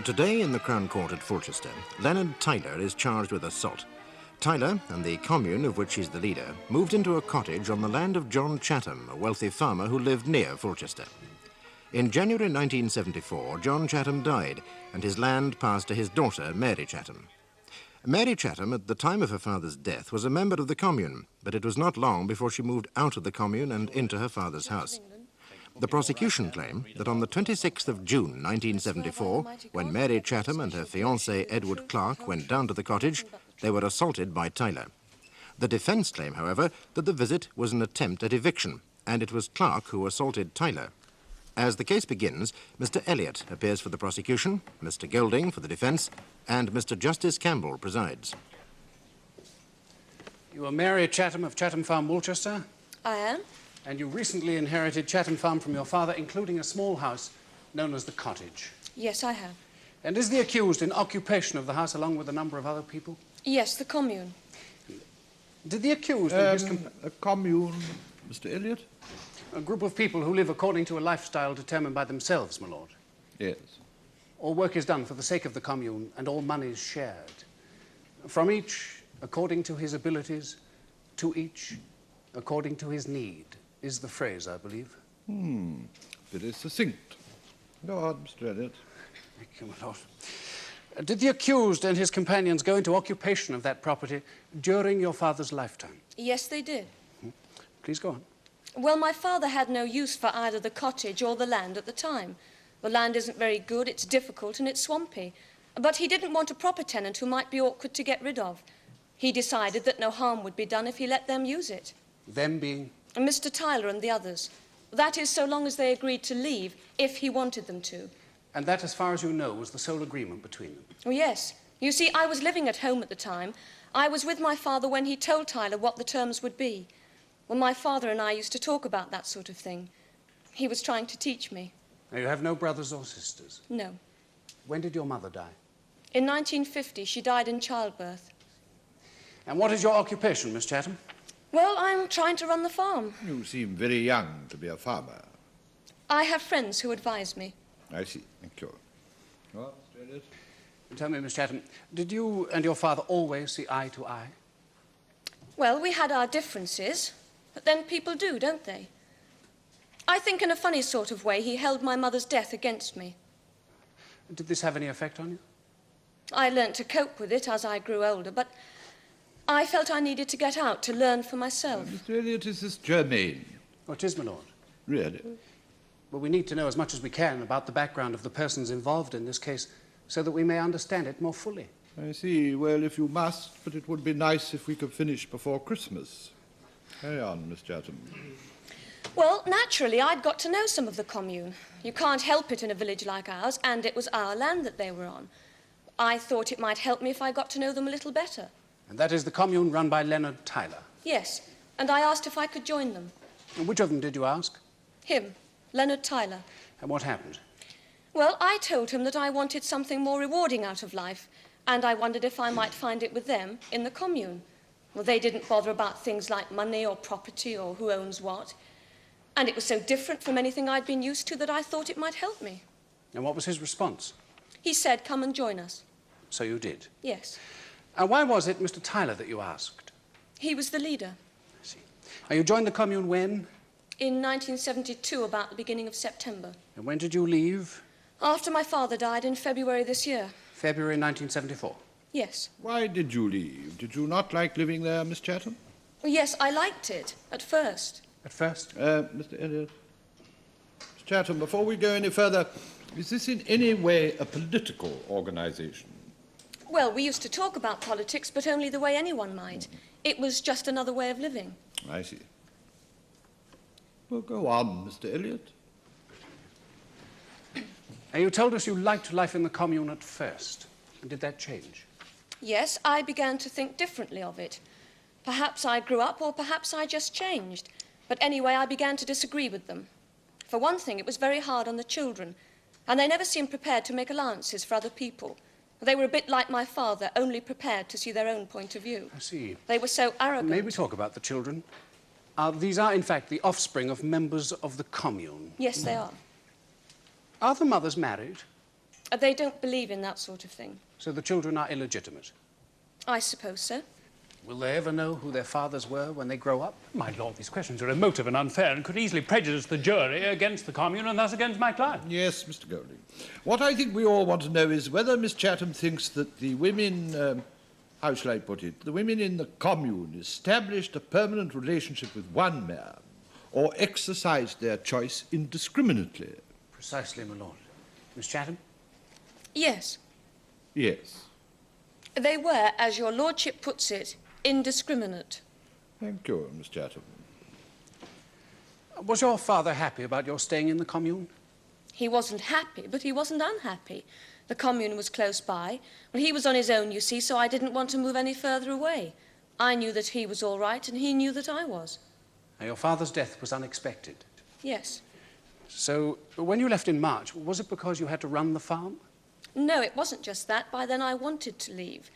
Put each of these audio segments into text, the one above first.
Today in the Crown Court at Fulchester, Leonard Tyler is charged with assault. Tyler and the commune of which he's the leader moved into a cottage on the land of John Chatham, a wealthy farmer who lived near Fulchester. In January 1974, John Chatham died and his land passed to his daughter, Mary Chatham. Mary Chatham, at the time of her father's death, was a member of the commune, but it was not long before she moved out of the commune and into her father's house. The prosecution claim that on the 26th of June 1974, when Mary Chatham and her fiancé Edward Clark went down to the cottage, they were assaulted by Tyler. The defence claim, however, that the visit was an attempt at eviction, and it was Clark who assaulted Tyler. As the case begins, Mr. Elliott appears for the prosecution, Mr. Golding for the defence, and Mr. Justice Campbell presides. You are Mary Chatham of Chatham Farm, Woolchester? I am. And you recently inherited Chatham Farm from your father, including a small house known as the cottage. Yes, I have. And is the accused in occupation of the house along with a number of other people? Yes, the commune. Did the accused and his A commune, Mr. Elliott? a group of people who live according to a lifestyle determined by themselves, my lord? Yes. All work is done for the sake of the commune and all money is shared. From each, according to his abilities, to each, according to his need, is the phrase, I believe. Very succinct. Go on, Mr. Elliott. Thank you, my lord. Did the accused and his companions go into occupation of that property during your father's lifetime? Yes, they did. Please go on. Well, my father had no use for either the cottage or the land at the time. The land isn't very good, it's difficult and it's swampy. But he didn't want a proper tenant who might be awkward to get rid of. He decided that no harm would be done if he let them use it. Them being? Mr. Tyler and the others. That is, so long as they agreed to leave, if he wanted them to. And that, as far as you know, was the sole agreement between them? Oh, yes. You see, I was living at home at the time. I was with my father when he told Tyler what the terms would be. Well, my father and I used to talk about that sort of thing. He was trying to teach me. Now, you have no brothers or sisters? No. When did your mother die? In 1950, she died in childbirth. And what is your occupation, Miss Chatham? Well, I'm trying to run the farm. You seem very young to be a farmer. I have friends who advise me. I see. Thank you. Well, Mr. Elliott? Tell me, Miss Chatham, did you and your father always see eye to eye? Well, we had our differences, but then people do, don't they? I think in a funny sort of way he held my mother's death against me. Did this have any effect on you? I learnt to cope with it as I grew older, but I felt I needed to get out to learn for myself. Mr. Elliott, is this germane? Oh, it is, my lord. Really? Well, we need to know as much as we can about the background of the persons involved in this case so that we may understand it more fully. I see. Well, if you must, but it would be nice if we could finish before Christmas. Carry on, Miss Chatham. Well, naturally, I'd got to know some of the commune. You can't help it in a village like ours, and it was our land that they were on. I thought it might help me if I got to know them a little better. And that is the commune run by Leonard Tyler? Yes, and I asked if I could join them. And which of them did you ask? Him, Leonard Tyler. And what happened? Well, I told him that I wanted something more rewarding out of life, and I wondered if I might find it with them in the commune. Well, they didn't bother about things like money or property or who owns what. And it was so different from anything I'd been used to that I thought it might help me. And what was his response? He said, come and join us. So you did? Yes. And why was it Mr. Tyler that you asked? He was the leader. I see. And you joined the commune when? In 1972, about the beginning of September. And when did you leave? After my father died in February this year. February 1974. Yes. Why did you leave? Did you not like living there, Miss Chatham? Well, yes, I liked it, at first. At first? Mr. Elliott. Miss Chatham, before we go any further, is this in any way a political organization? Well, we used to talk about politics, but only the way anyone might. It was just another way of living. I see. Well, go on, Mr. Elliott. And you told us you liked life in the commune at first. And did that change? Yes, I began to think differently of it. Perhaps I grew up, or perhaps I just changed. But anyway, I began to disagree with them. For one thing, it was very hard on the children, and they never seemed prepared to make allowances for other people. They were a bit like my father, only prepared to see their own point of view. I see. They were so arrogant. May we talk about the children? These are, in fact, the offspring of members of the commune. Yes, they are. Are the mothers married? They don't believe in that sort of thing. So the children are illegitimate. I suppose so. Will they ever know who their fathers were when they grow up? My lord, these questions are emotive and unfair and could easily prejudice the jury against the commune and thus against my client. Yes, Mr. Golding. What I think we all want to know is whether Miss Chatham thinks that the women, how shall I put it, the women in the commune established a permanent relationship with one man or exercised their choice indiscriminately. Precisely, my lord. Miss Chatham? Yes. Yes. They were, as your lordship puts it, indiscriminate. Thank you, Miss Chatham. Was your father happy about your staying in the commune? He wasn't happy, but he wasn't unhappy. The commune was close by. Well, he was on his own, you see, so I didn't want to move any further away. I knew that he was all right, and he knew that I was. Now, your father's death was unexpected. Yes. So, when you left in March, was it because you had to run the farm? No, it wasn't just that. By then I wanted to leave.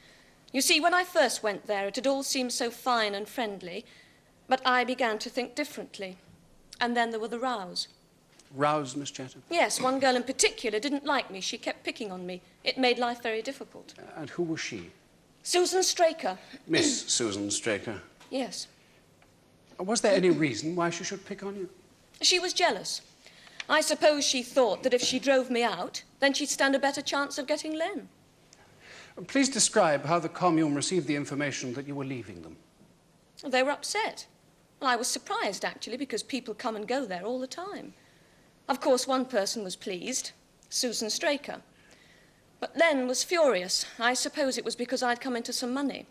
You see, when I first went there, it had all seemed so fine and friendly, but I began to think differently. And then there were the rows. Rows, Miss Chatham? Yes, one girl in particular didn't like me. She kept picking on me. It made life very difficult. And who was she? Susan Straker. Miss Susan Straker. Yes. Was there any reason why she should pick on you? She was jealous. I suppose she thought that if she drove me out, then she'd stand a better chance of getting Len. Please describe how the commune received the information that you were leaving them. They were upset. Well, I was surprised, actually, because people come and go there all the time. Of course, one person was pleased, Susan Straker. But Len was furious. I suppose it was because I'd come into some money.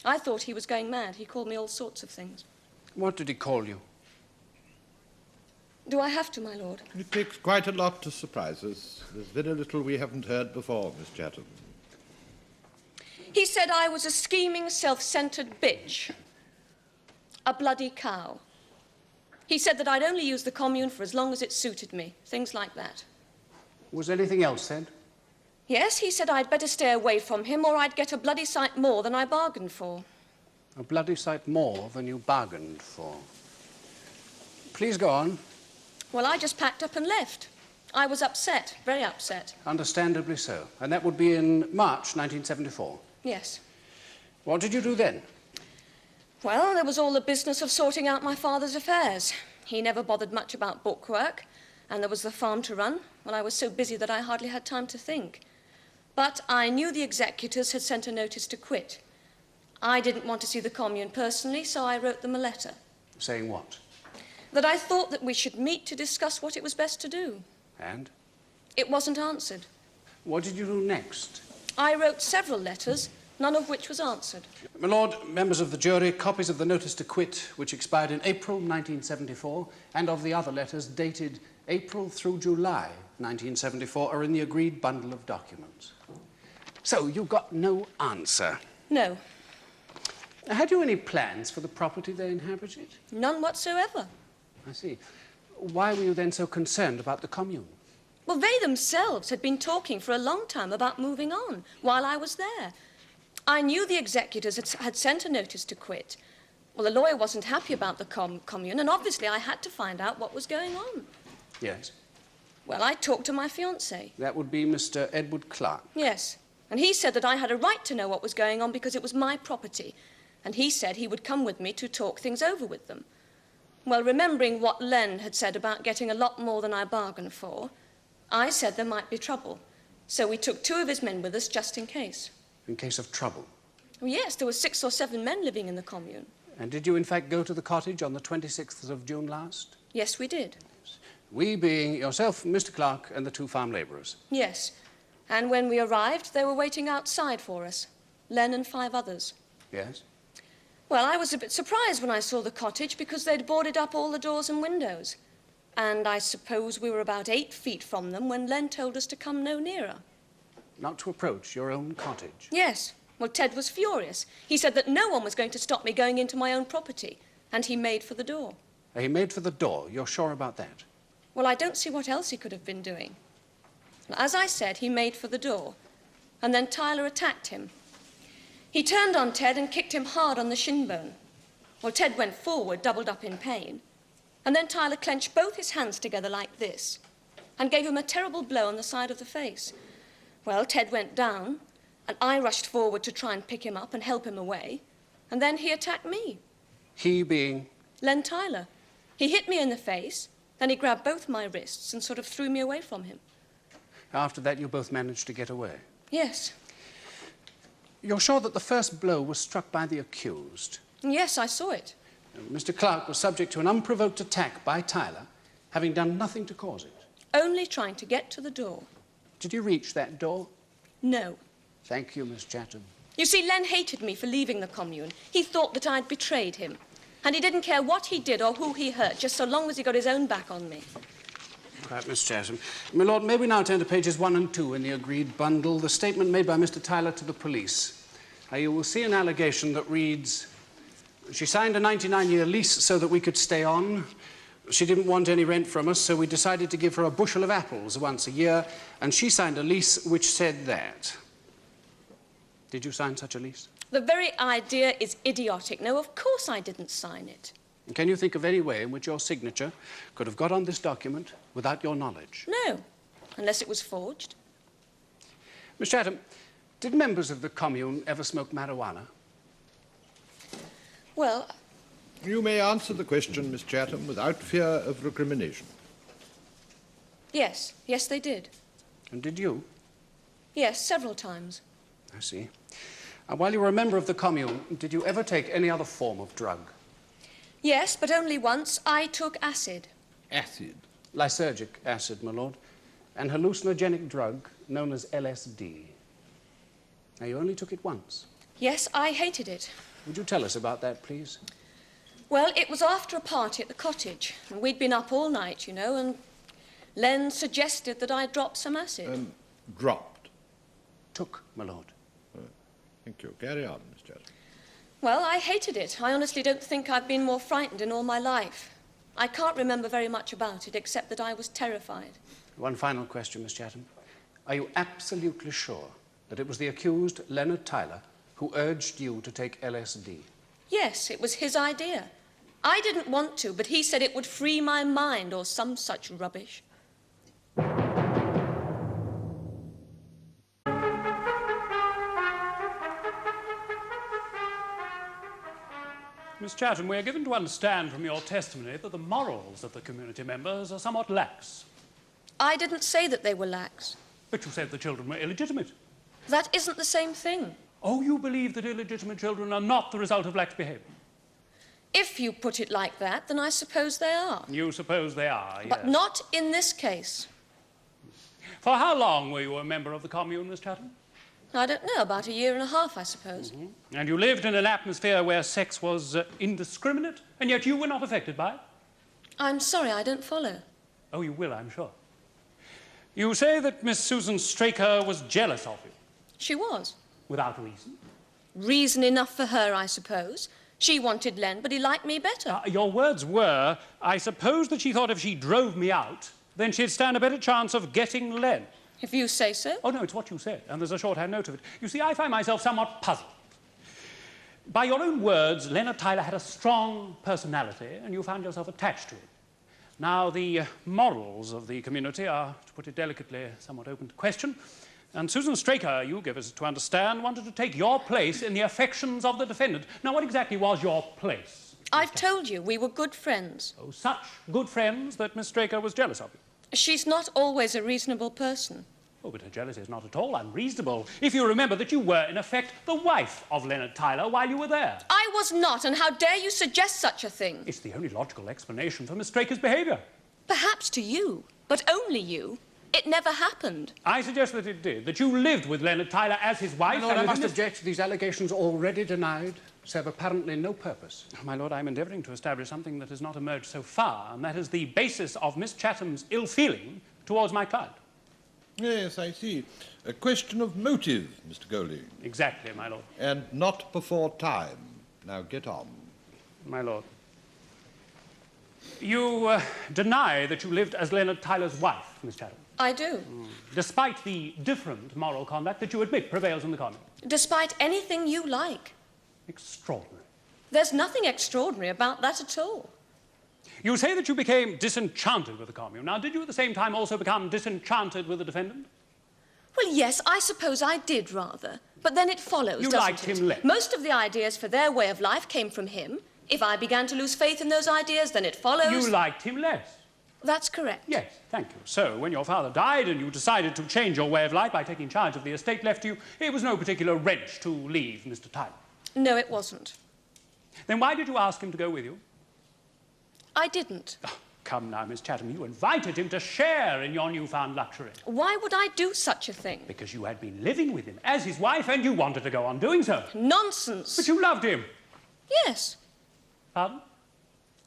I thought he was going mad. He called me all sorts of things. What did he call you? Do I have to, my lord? It takes quite a lot to surprise us. There's very little we haven't heard before, Miss Chatham. He said I was a scheming, self-centred bitch. A bloody cow. He said that I'd only use the commune for as long as it suited me. Things like that. Was anything else said? Yes, he said I'd better stay away from him or I'd get a bloody sight more than I bargained for. A bloody sight more than you bargained for. Please go on. Well, I just packed up and left. I was upset, very upset. Understandably so. And that would be in March 1974. Yes. What did you do then? Well, there was all the business of sorting out my father's affairs. He never bothered much about bookwork, and there was the farm to run. Well, I was so busy that I hardly had time to think. But I knew the executors had sent a notice to quit. I didn't want to see the commune personally, so I wrote them a letter. Saying what? That I thought that we should meet to discuss what it was best to do. And? It wasn't answered. What did you do next? I wrote several letters, none of which was answered. My lord, members of the jury, copies of the notice to quit, which expired in April 1974, and of the other letters dated April through July 1974, are in the agreed bundle of documents. So, you got no answer? No, Had you any plans for the property they inhabited? none whatsoever. I see. Why were you then so concerned about the commune? Well, they themselves had been talking for a long time about moving on while I was there. I knew the executors had sent a notice to quit. Well, the lawyer wasn't happy about the commune, and obviously I had to find out what was going on. Yes. Well, I talked to my fiancé. That would be Mr. Edward Clark. Yes, and he said that I had a right to know what was going on because it was my property. And he said he would come with me to talk things over with them. Well, remembering what Len had said about getting a lot more than I bargained for, I said there might be trouble. So we took 2 of his men with us just in case. In case of trouble. Oh, yes, there were 6 or 7 men living in the commune. And did you in fact go to the cottage on the 26th of June last? Yes, we did. We being yourself, Mr. Clark, and the 2 farm labourers. Yes. And when we arrived, they were waiting outside for us. Len and 5 others. Yes? Well, I was a bit surprised when I saw the cottage because they'd boarded up all the doors and windows. And I suppose we were about 8 feet from them when Len told us to come no nearer. Not to approach your own cottage. Yes. Well, Ted was furious. He said that no one was going to stop me going into my own property. And he made for the door. He made for the door. You're sure about that? Well, I don't see what else he could have been doing. As I said, he made for the door. And then Tyler attacked him. He turned on Ted and kicked him hard on the shin bone. Well, Ted went forward, doubled up in pain. And then Tyler clenched both his hands together like this and gave him a terrible blow on the side of the face. Well, Ted went down, and I rushed forward to try and pick him up and help him away, and then he attacked me. He being? Len Tyler. He hit me in the face, then he grabbed both my wrists and sort of threw me away from him. After that, you both managed to get away? Yes. You're sure that the first blow was struck by the accused? Yes, I saw it. Mr. Clark was subject to an unprovoked attack by Tyler, having done nothing to cause it. Only trying to get to the door. Did you reach that door? No. Thank you, Miss Chatham. You see, Len hated me for leaving the commune. He thought that I'd betrayed him. And he didn't care what he did or who he hurt, just so long as he got his own back on me. Right, Miss Chatham. My lord, may we now turn to pages 1 and 2 in the agreed bundle, the statement made by Mr. Tyler to the police. You will see an allegation that reads, "She signed a 99-year lease so that we could stay on. She didn't want any rent from us, so we decided to give her a bushel of apples once a year, and she signed a lease which said that." Did you sign such a lease? The very idea is idiotic. No, of course I didn't sign it. And can you think of any way in which your signature could have got on this document without your knowledge? No, unless it was forged. Miss Chatham, did members of the commune ever smoke marijuana? Well, You may answer the question, Miss Chatham, without fear of recrimination. yes. Yes, they did. And did you? Yes, several times. I see. While you were a member of the commune, did you ever take any other form of drug? Yes, but only once. I took acid. Acid. Lysergic acid, my lord. An hallucinogenic drug known as LSD. Now, you only took it once. Yes, I hated it. Would you tell us about that, please? Well, it was after a party at the cottage. And we'd been up all night, you know, and Len suggested that I drop some acid. Dropped. Took, my lord. Thank you. Carry on, Miss Chatham. Well, I hated it. I honestly don't think I've been more frightened in all my life. I can't remember very much about it, except that I was terrified. One final question, Miss Chatham. Are you absolutely sure that it was the accused, Leonard Tyler, who urged you to take LSD? Yes, it was his idea. I didn't want to, but he said it would free my mind or some such rubbish. Miss Chatham, we are given to understand from your testimony that the morals of the community members are somewhat lax. I didn't say that they were lax. But you said the children were illegitimate. That isn't the same thing. Oh, you believe that illegitimate children are not the result of lax behaviour? If you put it like that, then I suppose they are. You suppose they are, yes. But not in this case. For how long were you a member of the commune, Miss Chatham? I don't know, about a year and a half, I suppose. And you lived in an atmosphere where sex was indiscriminate, and yet you were not affected by it? I'm sorry, I don't follow. Oh, you will, I'm sure. You say that Miss Susan Straker was jealous of you. She was. Without reason? Reason enough for her, I suppose. She wanted Len, but he liked me better. Your words were, I suppose that she thought if she drove me out, then she'd stand a better chance of getting Len. If you say so. Oh, no, it's what you said, and there's a shorthand note of it. You see, I find myself somewhat puzzled. By your own words, Leonard Tyler had a strong personality, and you found yourself attached to him. Now, the morals of the community are, to put it delicately, somewhat open to question, and Susan Straker, you give us to understand, wanted to take your place in the affections of the defendant. Now, what exactly was your place? I've told you, we were good friends. Oh, such good friends that Miss Straker was jealous of you. She's not always a reasonable person. Oh, but her jealousy is not at all unreasonable, if you remember that you were, in effect, the wife of Leonard Tyler while you were there. I was not, and how dare you suggest such a thing? It's the only logical explanation for Miss Straker's behaviour. Perhaps to you, but only you. It never happened. I suggest that it did, that you lived with Leonard Tyler as his wife. My lord, I and must within object. These allegations already denied serve apparently no purpose. My lord, I'm endeavouring to establish something that has not emerged so far, and that is the basis of Miss Chatham's ill feeling towards my client. Yes, I see. A question of motive, Mr. Golding. Exactly, my lord. And not before time. Now get on. My lord. You deny that you lived as Leonard Tyler's wife, Miss Chatham. I do. Despite the different moral conduct that you admit prevails in the commune. Despite anything you like. Extraordinary. There's nothing extraordinary about that at all. You say that you became disenchanted with the commune. Now, did you at the same time also become disenchanted with the defendant? Well, yes, I suppose I did rather. But then it follows, You doesn't liked it? him less. Most of the ideas for their way of life came from him. If I began to lose faith in those ideas, then it follows... You liked him less. That's correct. Yes, thank you. So, when your father died and you decided to change your way of life by taking charge of the estate left to you, it was no particular wrench to leave Mr. Tyler. No, it wasn't. Then why did you ask him to go with you? I didn't. Oh, come now, Miss Chatham, you invited him to share in your newfound luxury. Why would I do such a thing? Because you had been living with him as his wife and you wanted to go on doing so. Nonsense. But you loved him. Yes, Pardon?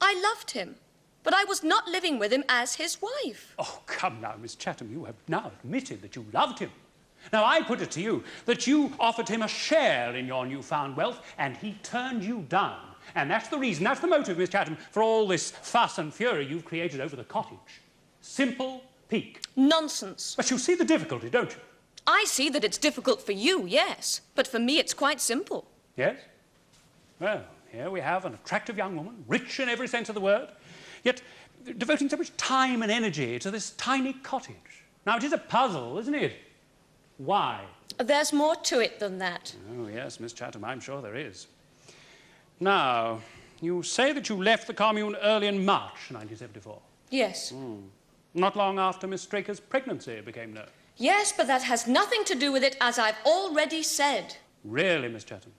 I loved him. But I was not living with him as his wife. Oh, come now, Miss Chatham, you have now admitted that you loved him. Now, I put it to you that you offered him a share in your newfound wealth and he turned you down. And that's the reason, that's the motive, Miss Chatham, for all this fuss and fury you've created over the cottage. Simple pique. Nonsense. But you see the difficulty, don't you? I see that it's difficult for you, yes. But for me, it's quite simple. Yes? Well, here we have an attractive young woman, rich in every sense of the word, yet devoting so much time and energy to this tiny cottage. Now, it is a puzzle, isn't it? Why? There's more to it than that. Oh, yes, Miss Chatham, I'm sure there is. Now, you say that you left the commune early in March 1974. Yes. Not long after Miss Straker's pregnancy became known. Yes, but that has nothing to do with it, as I've already said. Really, Miss Chatham?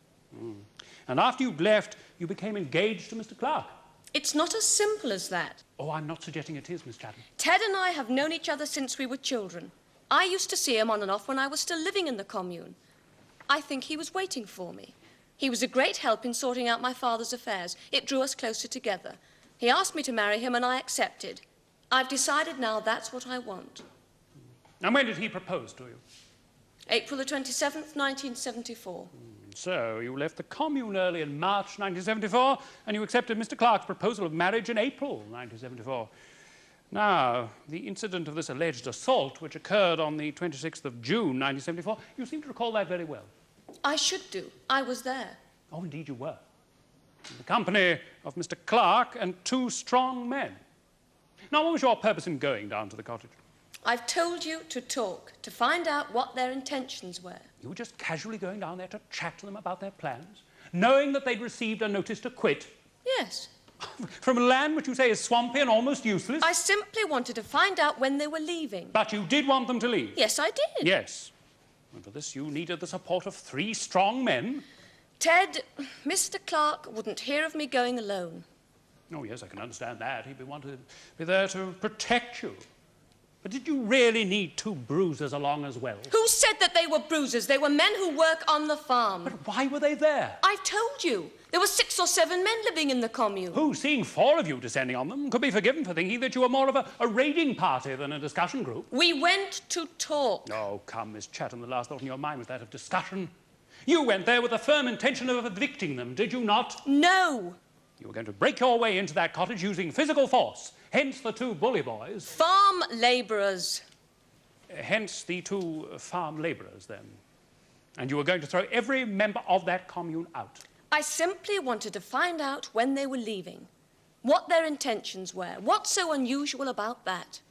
And after you'd left, you became engaged to Mr. Clark. It's not as simple as that. Oh, I'm not suggesting it is, Miss Chatham. Ted and I have known each other since we were children. I used to see him on and off when I was still living in the commune. I think he was waiting for me. He was a great help in sorting out my father's affairs. It drew us closer together. He asked me to marry him and I accepted. I've decided now that's what I want. And when did he propose to you? April the 27th, 1974. So, you left the commune early in March 1974, and you accepted Mr. Clark's proposal of marriage in April 1974. Now, the incident of this alleged assault, which occurred on the 26th of June 1974, you seem to recall that very well. I should do. I was there. Oh, indeed you were. In the company of Mr. Clark and two strong men. Now, what was your purpose in going down to the cottage? I've told you to talk, to find out what their intentions were. You were just casually going down there to chat to them about their plans, knowing that they'd received a notice to quit? Yes. From a land which you say is swampy and almost useless? I simply wanted to find out when they were leaving. But you did want them to leave? Yes, I did. Yes. And for this you needed the support of three strong men? Ted, Mr. Clark wouldn't hear of me going alone. Oh, yes, I can understand that. He'd wanted to be there to protect you. But did you really need two bruisers along as well? Who said that they were bruisers? They were men who work on the farm. But why were they there? I've told you. There were 6 or 7 men living in the commune. Who, seeing 4 of you descending on them, could be forgiven for thinking that you were more of a raiding party than a discussion group? We went to talk. Oh, come, Miss Chatham, the last thought in your mind was that of discussion. You went there with the firm intention of evicting them, did you not? No. You were going to break your way into that cottage using physical force. Hence the 2 bully boys. Farm labourers. Hence the 2 farm labourers, then. And you were going to throw every member of that commune out. I simply wanted to find out when they were leaving, what their intentions were. What's so unusual about that?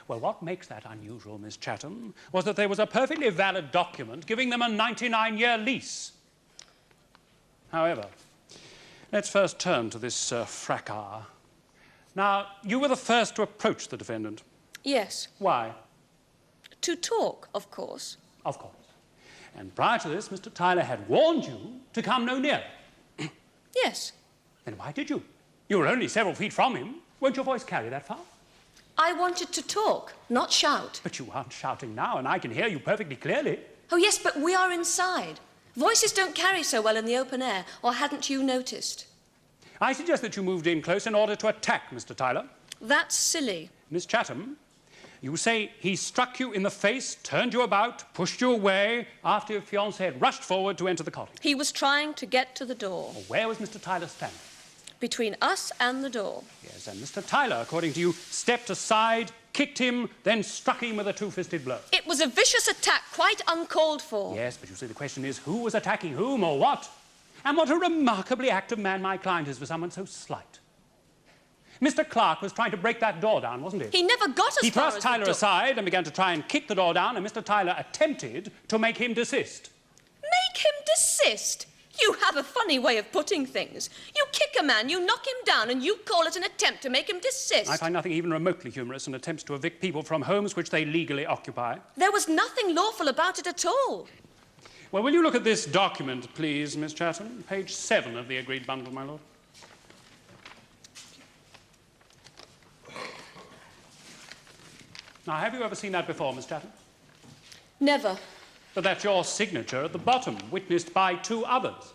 Well, what makes that unusual, Miss Chatham, was that there was a perfectly valid document giving them a 99-year lease. However, let's first turn to this fracas. Now, you were the first to approach the defendant. Yes. Why? To talk, of course. Of course. And prior to this, Mr. Tyler had warned you to come no nearer. Yes. Then why did you? You were only several feet from him. Won't your voice carry that far? I wanted to talk, not shout. But you aren't shouting now, and I can hear you perfectly clearly. Oh, yes, but we are inside. Voices don't carry so well in the open air, or hadn't you noticed? I suggest that you moved in close in order to attack Mr. Tyler. That's silly. Miss Chatham, you say he struck you in the face, turned you about, pushed you away after your fiancé had rushed forward to enter the cottage. He was trying to get to the door. Well, where was Mr. Tyler standing? Between us and the door. Yes, and Mr. Tyler, according to you, stepped aside, kicked him, then struck him with a 2-fisted blow. It was a vicious attack, quite uncalled for. Yes, but you see, the question is who was attacking whom or what? And what a remarkably active man my client is for someone so slight. Mr. Clark was trying to break that door down, wasn't he? He never got as far as He thrust the Tyler door. aside and began to try and kick the door down, and Mr. Tyler attempted to make him desist. Make him desist? You have a funny way of putting things. You kick a man, you knock him down, and you call it an attempt to make him desist. I find nothing even remotely humorous in attempts to evict people from homes which they legally occupy. There was nothing lawful about it at all. Well, will you look at this document, please, Miss Chatham? Page 7 of the agreed bundle, my lord. Now, have you ever seen that before, Miss Chatham? Never. But that's your signature at the bottom, witnessed by 2 others.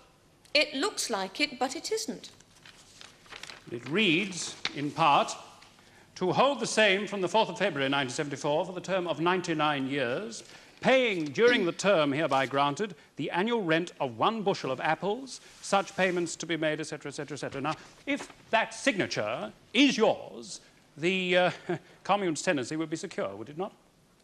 It looks like it, but it isn't. It reads, in part, to hold the same from the 4th of February 1974 for the term of 99 years, paying during the term hereby granted the annual rent of 1 bushel of apples, such payments to be made, etc., etc., etc. Now, if that signature is yours, the commune's tenancy would be secure, would it not?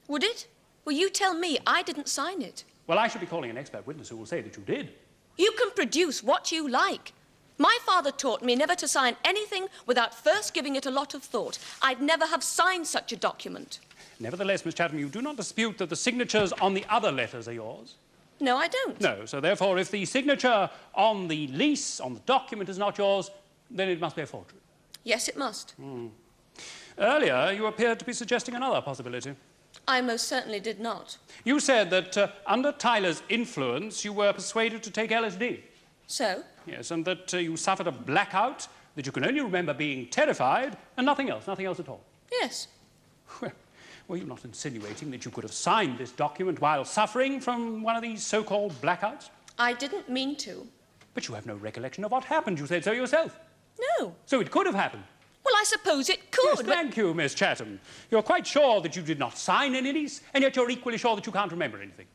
Would it? Well, you tell me. I didn't sign it. Well, I should be calling an expert witness who will say that you did. You can produce what you like. My father taught me never to sign anything without first giving it a lot of thought. I'd never have signed such a document. Nevertheless, Miss Chatham, you do not dispute that the signatures on the other letters are yours? No, I don't. No, so therefore, if the signature on the lease, on the document, is not yours, then it must be a forgery. Yes, it must. Earlier, you appeared to be suggesting another possibility. I most certainly did not. You said that under Tyler's influence, you were persuaded to take LSD. So? Yes, and that you suffered a blackout, that you can only remember being terrified, and nothing else at all. Yes. Well, were you not insinuating that you could have signed this document while suffering from one of these so-called blackouts? I didn't mean to. But you have no recollection of what happened. You said so yourself. No. So it could have happened. Well, I suppose it could, Yes, but... thank you, Miss Chatham. You're quite sure that you did not sign any lease, and yet you're equally sure that you can't remember anything.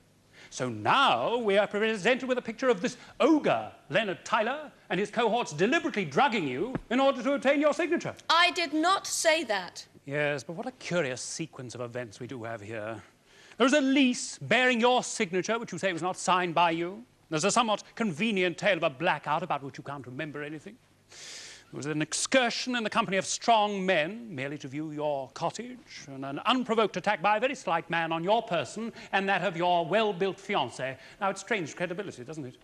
So now we are presented with a picture of this ogre, Leonard Tyler, and his cohorts deliberately drugging you in order to obtain your signature. I did not say that. Yes, but what a curious sequence of events we do have here. There's a lease bearing your signature, which you say was not signed by you. There's a somewhat convenient tale of a blackout about which you can't remember anything. There was an excursion in the company of strong men, merely to view your cottage, and an unprovoked attack by a very slight man on your person and that of your well-built fiancé. Now, it strains credibility, doesn't it?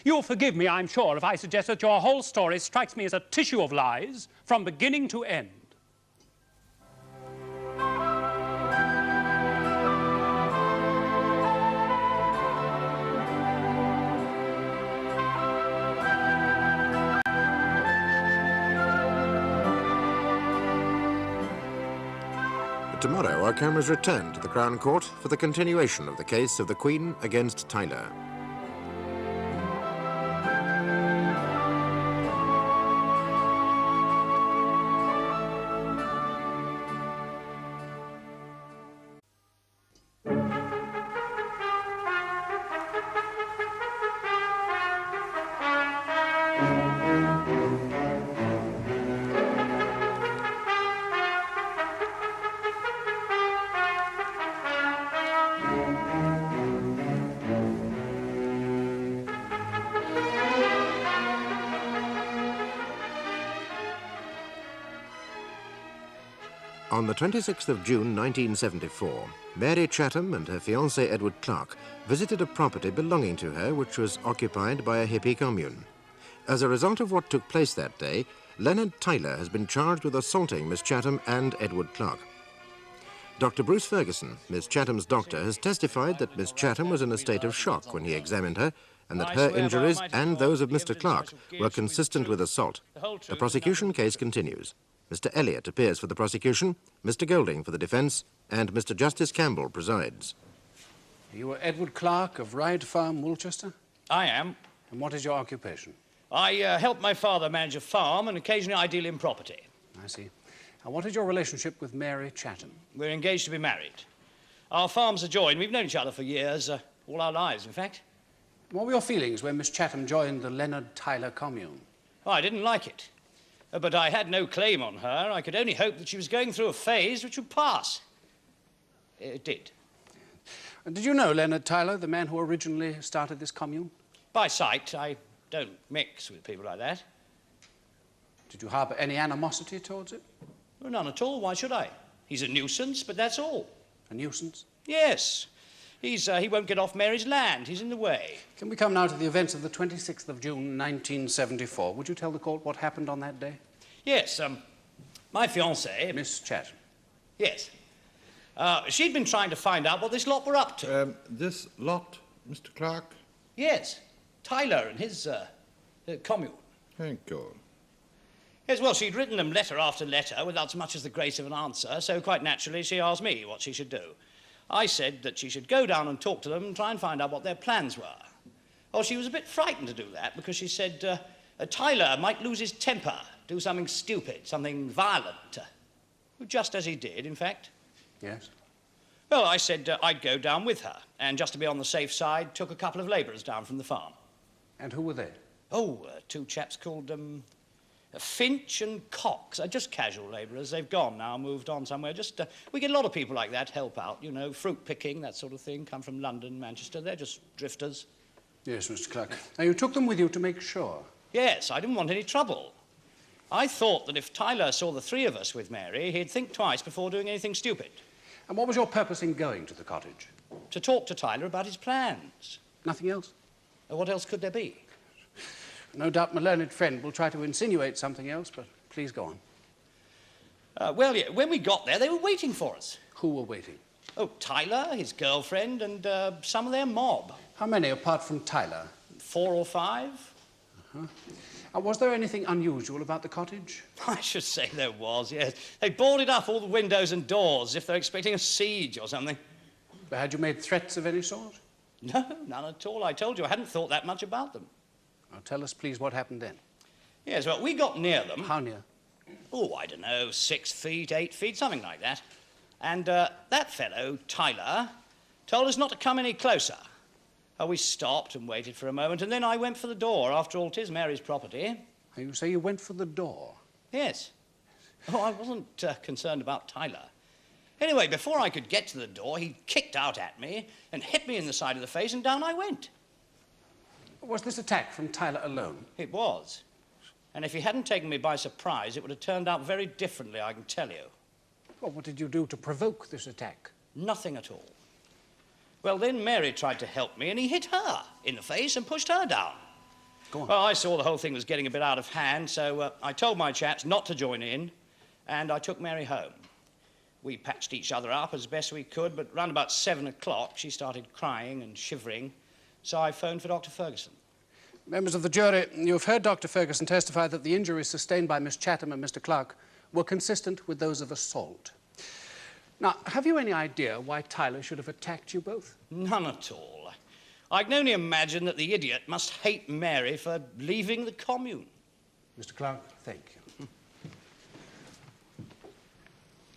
You'll forgive me, I'm sure, if I suggest that your whole story strikes me as a tissue of lies from beginning to end. Tomorrow, our cameras return to the Crown Court for the continuation of the case of the Queen against Tyler. On the 26th of June 1974, Mary Chatham and her fiancé Edward Clark visited a property belonging to her which was occupied by a hippie commune. As a result of what took place that day, Leonard Tyler has been charged with assaulting Miss Chatham and Edward Clark. Dr. Bruce Ferguson, Miss Chatham's doctor, has testified that Miss Chatham was in a state of shock when he examined her and that her injuries and those of Mr. Clark were consistent with assault. The prosecution case continues. Mr. Elliott appears for the prosecution, Mr. Golding for the defence, and Mr. Justice Campbell presides. You are Edward Clark of Ryde Farm, Woolchester? I am. And what is your occupation? I help my father manage a farm, and occasionally I deal in property. I see. And what is your relationship with Mary Chatham? We're engaged to be married. Our farms are joined. We've known each other for years, all our lives, in fact. What were your feelings when Miss Chatham joined the Leonard Tyler commune? Oh, I didn't like it. But I had no claim on her. I could only hope that she was going through a phase which would pass. It did. And did you know Leonard Tyler, the man who originally started this commune? By sight, I don't mix with people like that. Did you harbour any animosity towards it? Well, none at all. Why should I? He's a nuisance, but that's all. A nuisance? Yes. He won't get off Mary's land. He's in the way. Can we come now to the events of the 26th of June, 1974? Would you tell the court what happened on that day? Yes, my fiancée... Miss Chatham. Yes. She'd been trying to find out what this lot were up to. This lot, Mr. Clark? Yes. Tyler and his commune. Thank you. Yes, well, she'd written them letter after letter without so much as the grace of an answer, so quite naturally she asked me what she should do. I said that she should go down and talk to them and try and find out what their plans were. Oh, she was a bit frightened to do that because she said Tyler might lose his temper, do something stupid, something violent. Just as he did, in fact. Yes? Well, I said I'd go down with her, and just to be on the safe side, took a couple of labourers down from the farm. And who were they? Oh, two chaps called Finch and Cox. Just casual labourers. They've gone now, moved on somewhere. We get a lot of people like that help out, you know, fruit picking, that sort of thing, come from London, Manchester. They're just drifters. Yes, Mr. Clark. Now, you took them with you to make sure. Yes, I didn't want any trouble. I thought that if Tyler saw the three of us with Mary, he'd think twice before doing anything stupid. And what was your purpose in going to the cottage? To talk to Tyler about his plans. Nothing else? What else could there be? No doubt my learned friend will try to insinuate something else, but please go on. Well, yeah, when we got there, they were waiting for us. Who were waiting? Oh, Tyler, his girlfriend, and some of their mob. How many, apart from Tyler? 4 or 5. Was there anything unusual about the cottage? I should say there was, yes. They boarded up all the windows and doors as if they're expecting a siege or something. But had you made threats of any sort? No, none at all. I told you I hadn't thought that much about them. Now, tell us, please, what happened then. Yes, well, we got near them. How near? Oh, I don't know, 6 feet, 8 feet, something like that. And that fellow, Tyler, told us not to come any closer. We stopped and waited for a moment, and then I went for the door. After all, 'tis Mary's property. You say you went for the door? Yes. Oh, I wasn't concerned about Tyler. Anyway, before I could get to the door, he kicked out at me and hit me in the side of the face, and down I went. Was this attack from Tyler alone? It was. And if he hadn't taken me by surprise, it would have turned out very differently, I can tell you. Well, what did you do to provoke this attack? Nothing at all. Well, then Mary tried to help me, and he hit her in the face and pushed her down. Go on. Well, I saw the whole thing was getting a bit out of hand, so I told my chaps not to join in, and I took Mary home. We patched each other up as best we could, but round about 7 o'clock, she started crying and shivering, so I phoned for Dr. Ferguson. Members of the jury, you've heard Dr. Ferguson testify that the injuries sustained by Miss Chatham and Mr. Clark were consistent with those of assault. Now, have you any idea why Tyler should have attacked you both? None at all. I can only imagine that the idiot must hate Mary for leaving the commune. Mr. Clark, thank you.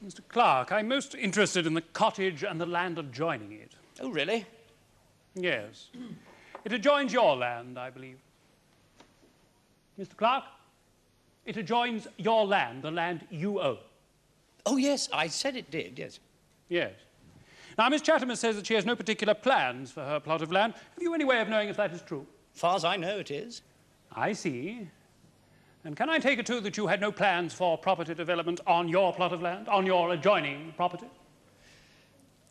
Mr. Clark, I'm most interested in the cottage and the land adjoining it. Oh, really? Yes. It adjoins your land, I believe. Mr. Clark, it adjoins your land, the land you own. Oh, yes, I said it did, yes. Yes. Now, Miss Chatham says that she has no particular plans for her plot of land. Have you any way of knowing if that is true? Far as I know, it is. I see. And can I take it, too, that you had no plans for property development on your plot of land, on your adjoining property?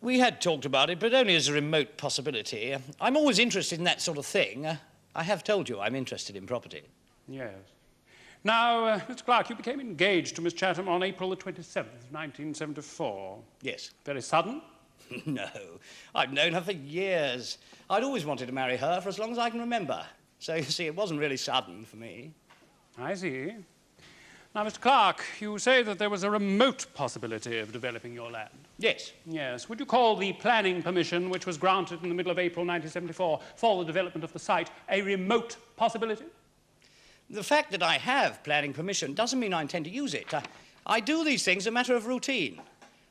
We had talked about it, but only as a remote possibility. I'm always interested in that sort of thing. I have told you I'm interested in property. Yes. Now, Mr. Clark, you became engaged to Miss Chatham on April the 27th, 1974. Yes. Very sudden? No. I've known her for years. I'd always wanted to marry her for as long as I can remember. So, you see, it wasn't really sudden for me. I see. Now, Mr. Clark, you say that there was a remote possibility of developing your land. Yes. Yes. Would you call the planning permission, which was granted in the middle of April 1974 for the development of the site, a remote possibility? The fact that I have planning permission doesn't mean I intend to use it. I do these things as a matter of routine.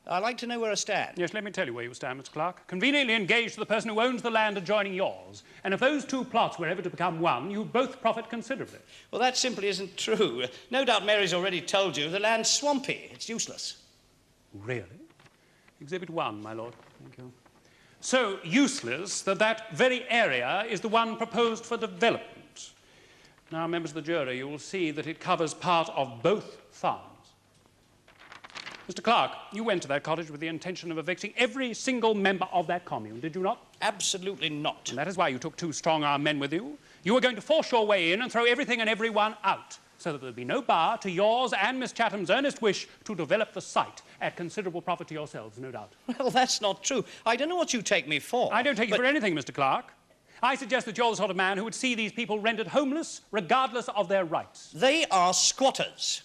I like to know where I stand. Yes, let me tell you where you stand, Mr. Clark. Conveniently engaged to the person who owns the land adjoining yours. And if those two plots were ever to become one, you'd both profit considerably. Well, that simply isn't true. No doubt Mary's already told you the land's swampy. It's useless. Really? Exhibit 1, my lord. Thank you. So useless that that very area is the one proposed for development. Now, members of the jury, you will see that it covers part of both farms. Mr. Clark, you went to that cottage with the intention of evicting every single member of that commune, did you not? Absolutely not. And that is why you took 2 strong-armed men with you. You were going to force your way in and throw everything and everyone out, so that there'd be no bar to yours and Miss Chatham's earnest wish to develop the site at considerable profit to yourselves, no doubt. Well, that's not true. I don't know what you take me for. I don't take you for anything, Mr. Clark. I suggest that you're the sort of man who would see these people rendered homeless, regardless of their rights. They are squatters.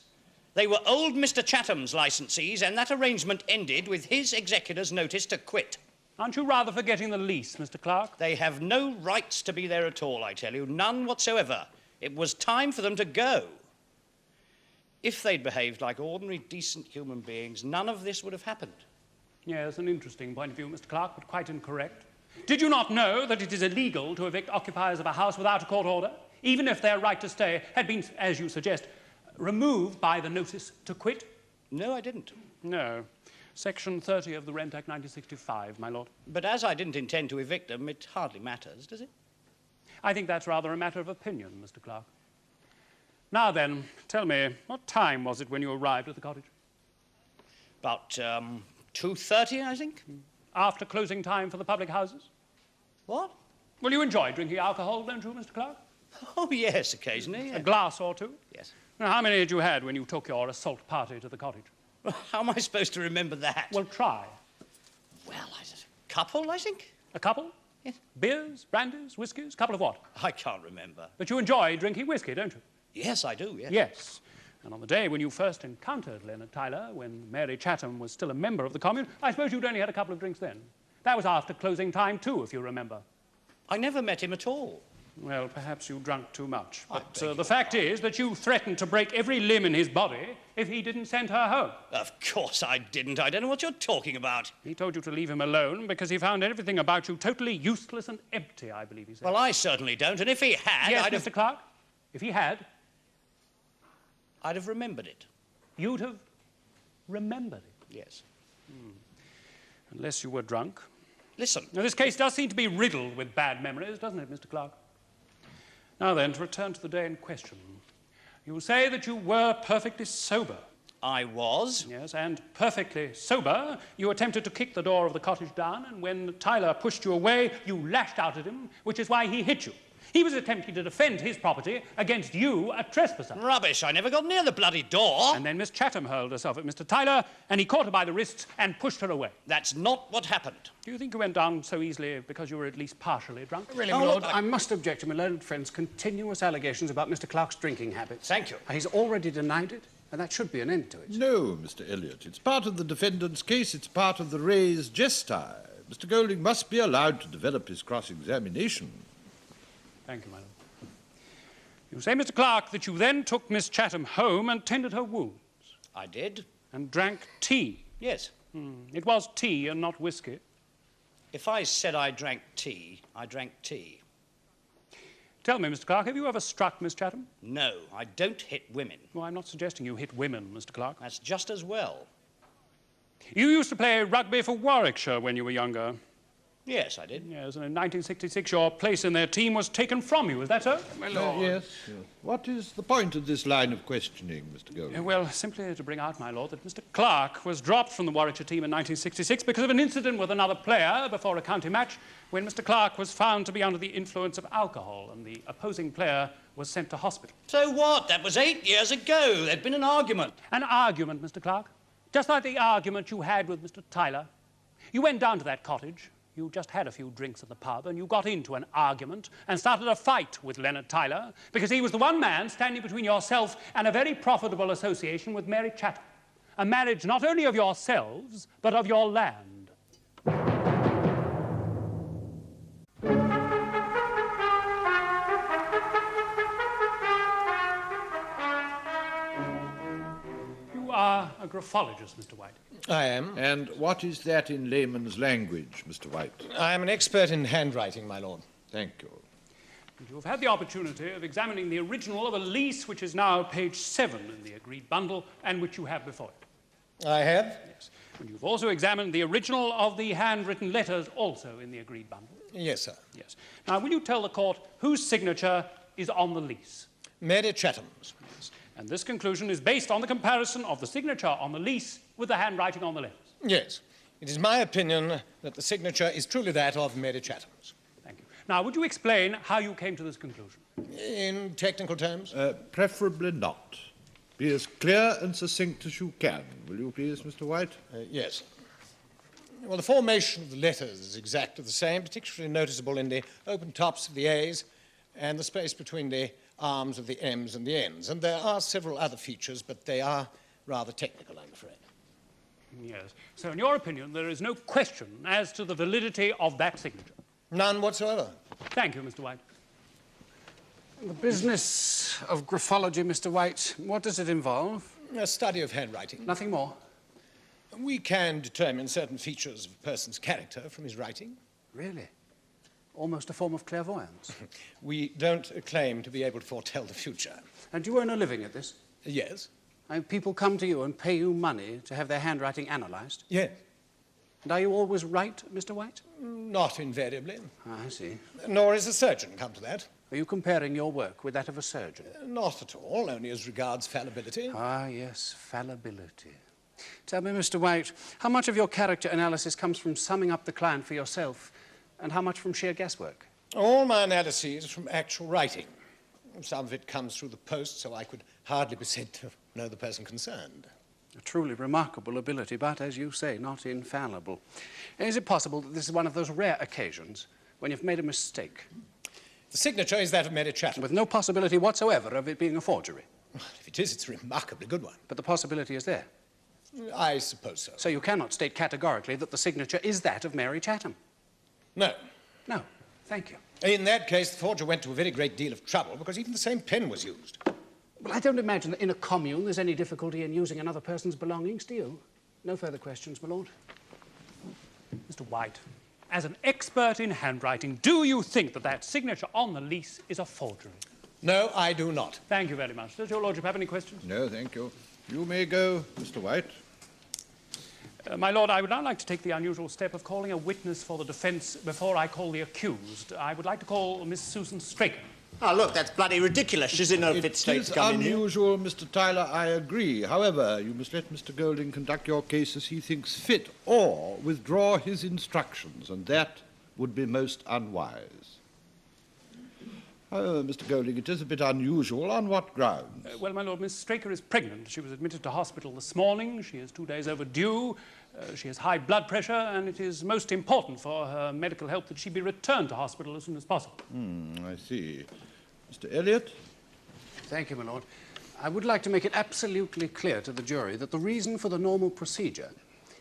They were old Mr. Chatham's licensees, and that arrangement ended with his executor's notice to quit. Aren't you rather forgetting the lease, Mr. Clark? They have no rights to be there at all, I tell you. None whatsoever. It was time for them to go. If they'd behaved like ordinary, decent human beings, none of this would have happened. Yes, an interesting point of view, Mr. Clark, but quite incorrect. Did you not know that it is illegal to evict occupiers of a house without a court order, even if their right to stay had been, as you suggest, removed by the notice to quit? No, I didn't. No. Section 30 of the Rent Act 1965, my lord. But as I didn't intend to evict them, it hardly matters, does it? I think that's rather a matter of opinion, Mr. Clark. Now then, tell me, what time was it when you arrived at the cottage? About 2:30, I think. After closing time for the public houses? What? Well, you enjoy drinking alcohol, don't you, Mr. Clark? Oh, yes, occasionally. A glass or two? Yes. Now, how many had you had when you took your assault party to the cottage? How am I supposed to remember that? Well, try. Well, a couple, I think. A couple? Yes. Beers, brandies, whiskies? Couple of what? I can't remember. But you enjoy drinking whiskey, don't you? Yes, I do, yes. Yes. And on the day when you first encountered Leonard Tyler, when Mary Chatham was still a member of the commune, I suppose you'd only had a couple of drinks then. That was after closing time, too, if you remember. I never met him at all. Well, perhaps you drank too much. But the fact is that you threatened to break every limb in his body if he didn't send her home. Of course I didn't. I don't know what you're talking about. He told you to leave him alone because he found everything about you totally useless and empty, I believe he said. Well, I certainly don't, and if he had, yes, I'd Mr. have... Clark, if he had... I'd have remembered it. You'd have remembered it? Yes. Unless you were drunk. Listen. Now, this case does seem to be riddled with bad memories, doesn't it, Mr. Clark? Now then, to return to the day in question. You say that you were perfectly sober. I was. Yes, and perfectly sober, you attempted to kick the door of the cottage down, and when Tyler pushed you away, you lashed out at him, which is why he hit you. He was attempting to defend his property against you, a trespasser. Rubbish. I never got near the bloody door. And then Miss Chatham hurled herself at Mr. Tyler, and he caught her by the wrists and pushed her away. That's not what happened. Do you think you went down so easily because you were at least partially drunk? Really, my lord, I must object to my learned friend's continuous allegations about Mr. Clark's drinking habits. Thank you. He's already denied it, and that should be an end to it. No, Mr. Elliot. It's part of the defendant's case. It's part of the res gestae. Mr. Golding must be allowed to develop his cross-examination. Thank you, my lord. You say, Mr. Clark, that you then took Miss Chatham home and tended her wounds. I did. And drank tea. Yes. It was tea and not whiskey. If I said I drank tea, I drank tea. Tell me, Mr. Clark, have you ever struck Miss Chatham? No, I don't hit women. Well, I'm not suggesting you hit women, Mr. Clark. That's just as well. You used to play rugby for Warwickshire when you were younger. Yes, I did. Yes, and in 1966 your place in their team was taken from you, is that so? My lord. Yes. What is the point of this line of questioning, Mr. Golding? Well, simply to bring out, my lord, that Mr. Clark was dropped from the Warwickshire team in 1966 because of an incident with another player before a county match when Mr. Clark was found to be under the influence of alcohol and the opposing player was sent to hospital. So what? That was 8 years ago. There'd been an argument. An argument, Mr. Clark? Just like the argument you had with Mr. Tyler. You went down to that cottage. You just had a few drinks at the pub and you got into an argument and started a fight with Leonard Tyler because he was the one man standing between yourself and a very profitable association with Mary Chatham. A marriage not only of yourselves, but of your land. You are a graphologist, Mr. White. I am. And what is that in layman's language, Mr. White? I am an expert in handwriting, my lord. Thank you. And you have had the opportunity of examining the original of a lease which is now page 7 in the agreed bundle and which you have before it. I have? Yes. And you've also examined the original of the handwritten letters also in the agreed bundle. Yes, sir. Yes. Now, will you tell the court whose signature is on the lease? Mary Chatham's. And this conclusion is based on the comparison of the signature on the lease with the handwriting on the letters. Yes. It is my opinion that the signature is truly that of Mary Chatham's. Thank you. Now, would you explain how you came to this conclusion? In technical terms? Preferably not. Be as clear and succinct as you can, will you please, Mr. White? Yes. Well, the formation of the letters is exactly the same, particularly noticeable in the open tops of the A's and the space between the arms of the M's and the N's. And there are several other features, but they are rather technical, I'm afraid. Yes. So, in your opinion, there is no question as to the validity of that signature? None whatsoever. Thank you, Mr. White. The business of graphology, Mr. White, what does it involve? A study of handwriting. Nothing more? We can determine certain features of a person's character from his writing. Really? Almost a form of clairvoyance. We don't claim to be able to foretell the future. And do you earn a living at this? Yes. And people come to you and pay you money to have their handwriting analysed? Yes. And are you always right, Mr. White? Not invariably. I see. Nor is a surgeon come to that. Are you comparing your work with that of a surgeon? Not at all, only as regards fallibility. Ah, yes, fallibility. Tell me, Mr. White, how much of your character analysis comes from summing up the client for yourself, and how much from sheer guesswork? All my analyses are from actual writing. Some of it comes through the post, so I could hardly be said to know the person concerned. A truly remarkable ability, but, as you say, not infallible. Is it possible that this is one of those rare occasions when you've made a mistake, The signature is that of Mary Chatham. with no possibility whatsoever of it being a forgery? If it is, it's a remarkably good one. But the possibility is there. I suppose so. So you cannot state categorically that the signature is that of Mary Chatham? No. No. Thank you. In that case, the forger went to a very great deal of trouble because even the same pen was used. Well, I don't imagine that in a commune there's any difficulty in using another person's belongings, do you? No further questions, my lord. Mr. White, as an expert in handwriting, do you think that that signature on the lease is a forgery? No, I do not. Thank you very much. Does your lordship have any questions? No, thank you. You may go, Mr. White. My lord, I would now like to take the unusual step of calling a witness for the defence before I call the accused. I would like to call Miss Susan Straker. Oh, look, that's bloody ridiculous. She's in no fit state to come in here. It is unusual, Mr. Tyler, I agree. However, you must let Mr. Golding conduct your case as he thinks fit, or withdraw his instructions, and that would be most unwise. However, Mr. Golding, it is a bit unusual. On what grounds? Well, my lord, Miss Straker is pregnant. She was admitted to hospital this morning. She is 2 days overdue. She has high blood pressure, and it is most important for her medical health that she be returned to hospital as soon as possible. I see. Mr. Elliot? Thank you, my lord. I would like to make it absolutely clear to the jury that the reason for the normal procedure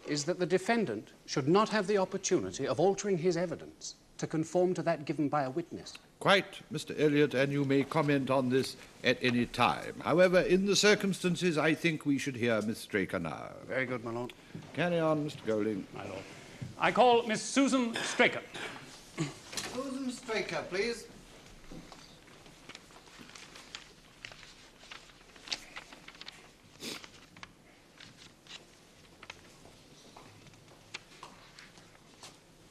is that the defendant should not have the opportunity of altering his evidence to conform to that given by a witness. Quite, Mr. Elliot, and you may comment on this at any time. However, in the circumstances, I think we should hear Miss Straker now. Very good, my lord. Carry on, Mr. Golding. My lord. I call Miss Susan Straker. Susan Straker, please.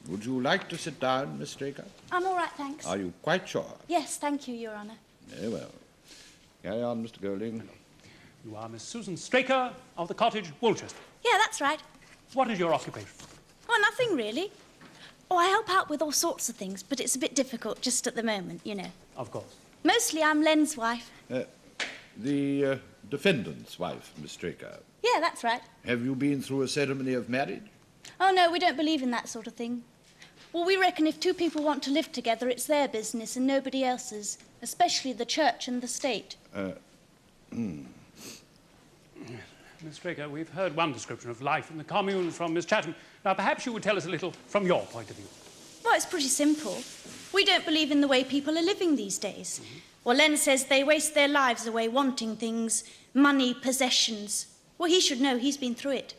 Would you like to sit down, Miss Straker? I'm all right, thanks. Are you quite sure? Yes, thank you, Your Honour. Very well. Carry on, Mr. Golding. You are Miss Susan Straker of the cottage, Woolchester. Yeah, that's right. What is your occupation? Oh, nothing really. Oh, I help out with all sorts of things, but it's a bit difficult just at the moment, you know. Of course. Mostly I'm Len's wife. The defendant's wife, Miss Straker. Yeah, that's right. Have you been through a ceremony of marriage? Oh, no, we don't believe in that sort of thing. Well, we reckon if two people want to live together, it's their business and nobody else's, especially the church and the state. Miss Straker, we've heard one description of life in the commune from Miss Chatham. Now, perhaps you would tell us a little from your point of view. Well, it's pretty simple. We don't believe in the way people are living these days. Well, Len says they waste their lives away wanting things, money, possessions. Well, he should know, he's been through it.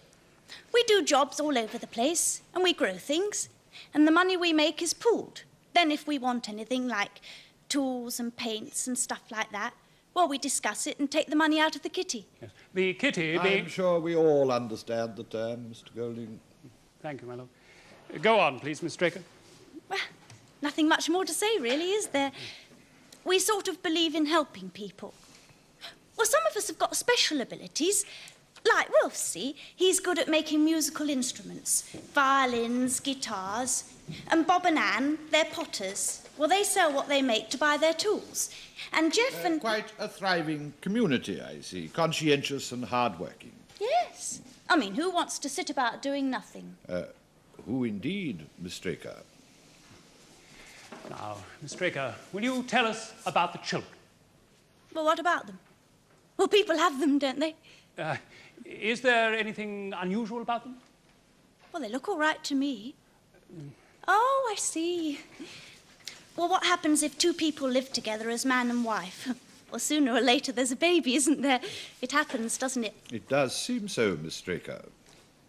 We do jobs all over the place, and we grow things, and the money we make is pooled. Then if we want anything like tools and paints and stuff like that, well, we discuss it and take the money out of the kitty. Yes. The kitty being... I'm sure we all understand the term, Mr. Golding. Thank you, my lord. Go on, please, Miss Straker. Well, nothing much more to say, really, is there? we sort of believe in helping people. Well, some of us have got special abilities. Like Wolf, see? He's good at making musical instruments. Violins, guitars. And Bob and Anne, they're potters. Well, they sell what they make to buy their tools. And Jeff and... Quite a thriving community, I see. Conscientious and hard-working. Yes. I mean, who wants to sit about doing nothing? Who indeed, Miss Straker? Now, Miss Straker, will you tell us about the children? Well, what about them? Well, people have them, don't they? Is there anything unusual about them? Well, they look all right to me. Oh, I see. Well, what happens if two people live together as man and wife? Well, sooner or later there's a baby, isn't there? It happens, doesn't it? It does seem so, Miss Straker.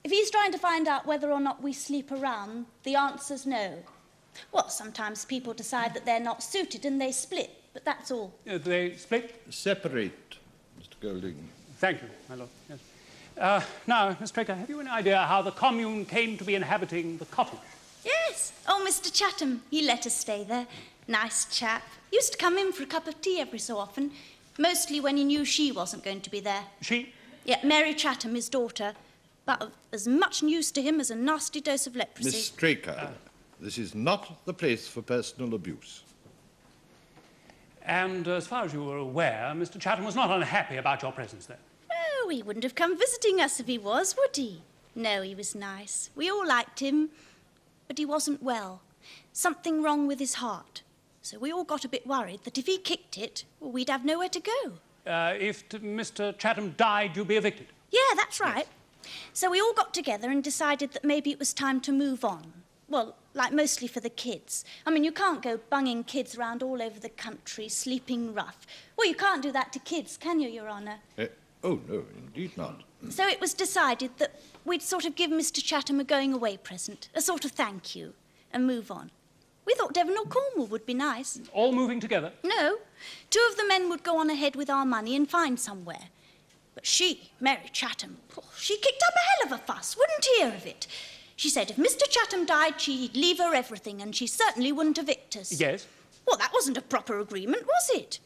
If he's trying to find out whether or not we sleep around, the answer's no. Well, sometimes people decide that they're not suited and they split, but that's all. They split? Separate, Mr. Golding. Thank you, my lord. Yes. Now, Miss Straker, have you any idea how the commune came to be inhabiting the cottage? Yes. Oh, Mr. Chatham, he let us stay there. Nice chap. Used to come in for a cup of tea every so often, mostly when he knew she wasn't going to be there. She? Yeah, Mary Chatham, his daughter. But of as much use to him as a nasty dose of leprosy. Miss Straker, this is not the place for personal abuse. And as far as you were aware, Mr. Chatham was not unhappy about your presence there. Oh, he wouldn't have come visiting us if he was, would he? No, he was nice. We all liked him. But he wasn't well. Something wrong with his heart. So we all got a bit worried that if he kicked it, well, we'd have nowhere to go. If Mr. Chatham died, you'd be evicted? Yeah, that's right. So we all got together and decided that maybe it was time to move on. Well, like mostly for the kids. I mean, you can't go bunging kids round all over the country, sleeping rough. Well, you can't do that to kids, can you, Your Honour? Oh, no, indeed not. So it was decided that we'd sort of give Mr. Chatham a going-away present, a sort of thank you, and move on. We thought Devon or Cornwall would be nice. All moving together? No. 2 of the men would go on ahead with our money and find somewhere. But she, Mary Chatham, she kicked up a hell of a fuss, wouldn't hear of it. She said if Mr. Chatham died, she'd leave her everything, and she certainly wouldn't evict us. Yes. Well, that wasn't a proper agreement, was it?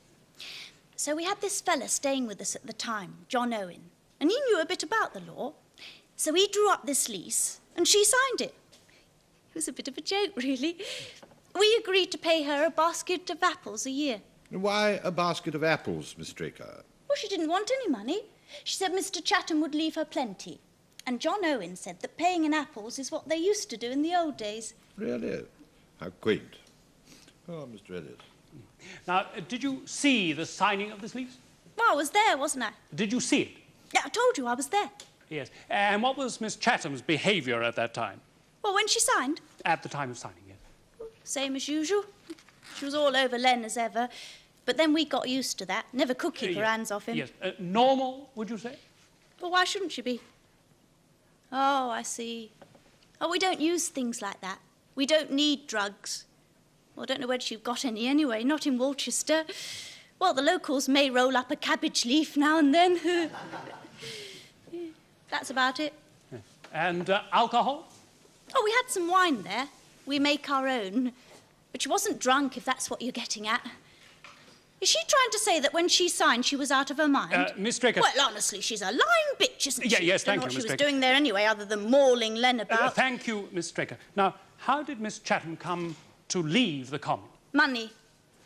So we had this fella staying with us at the time, John Owen, and he knew a bit about the law. So he drew up this lease, and she signed it. It was a bit of a joke, really. We agreed to pay her a basket of apples a year. Why a basket of apples, Miss Straker? Well, she didn't want any money. She said Mr. Chatham would leave her plenty. And John Owen said that paying in apples is what they used to do in the old days. Really? How quaint. Oh, Mr. Elliot. Now, did you see the signing of this lease? Well, I was there, wasn't I? Did you see it? Yeah, I told you I was there. Yes. And what was Miss Chatham's behaviour at that time? Well, when she signed? At the time of signing, yes. Same as usual. She was all over Len as ever. But then we got used to that. Never could keep her hands off him. Yes. Normal, would you say? Well, why shouldn't she be? Oh, I see. Oh, we don't use things like that. We don't need drugs. Well, I don't know whether you've got any anyway, not in Walchester. Well, the locals may roll up a cabbage leaf now and then. That's about it. Yes. And alcohol? Oh, we had some wine there. We make our own. But she wasn't drunk, if that's what you're getting at. Is she trying to say that when she signed, she was out of her mind? Miss Straker... Well, honestly, she's a lying bitch, isn't she? Yes, thank you, Miss Straker. What she was Straker. doing there anyway, other than mauling Len about. Thank you, Miss Straker. Now, how did Miss Chatham come to leave the commune? Money.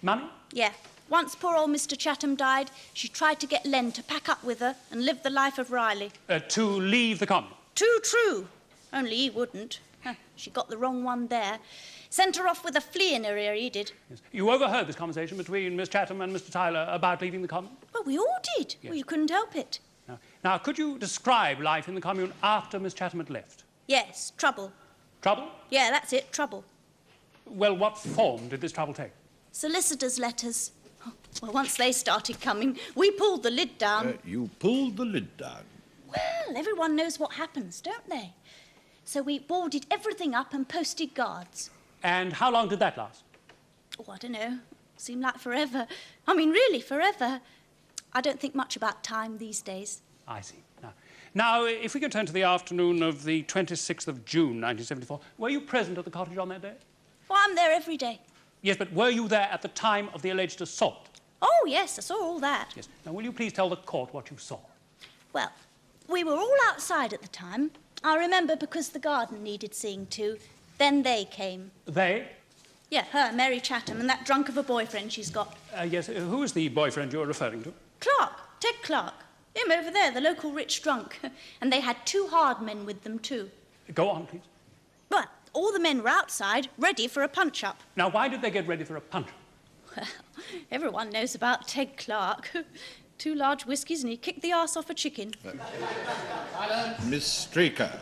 Money? Yeah. Once poor old Mr. Chatham died, she tried to get Len to pack up with her and live the life of Riley. To leave the commune? Too true. Only he wouldn't. She got the wrong one there. Sent her off with a flea in her ear, he did. Yes. You overheard this conversation between Miss Chatham and Mr. Tyler about leaving the commune? Well, we all did. Yes. Well, you couldn't help it. Now, could you describe life in the commune after Miss Chatham had left? Yes, trouble. Trouble? Yeah, that's it, trouble. Well, what form did this trouble take? Solicitors' letters. Well, once they started coming, we pulled the lid down. You pulled the lid down? Well, everyone knows what happens, don't they? So we boarded everything up and posted guards. And how long did that last? Oh, I don't know. Seemed like forever. I mean, really, forever. I don't think much about time these days. I see. Now, if we can turn to the afternoon of the 26th of June, 1974, were you present at the cottage on that day? Well, I'm there every day. Yes, but were you there at the time of the alleged assault? Oh, yes, I saw all that. Yes. Now, will you please tell the court what you saw? Well, we were all outside at the time. I remember because the garden needed seeing to. Then they came. They? Yeah, her, Mary Chatham, and that drunk of a boyfriend she's got. Yes, who is the boyfriend you're referring to? Clark, Ted Clark. Him over there, the local rich drunk. And they had 2 hard men with them, too. Go on, please. Well, all the men were outside, ready for a punch-up. Now, why did they get ready for a punch-up? Well, everyone knows about Ted Clark. 2 large whiskies and he kicked the arse off a chicken. Miss Straker,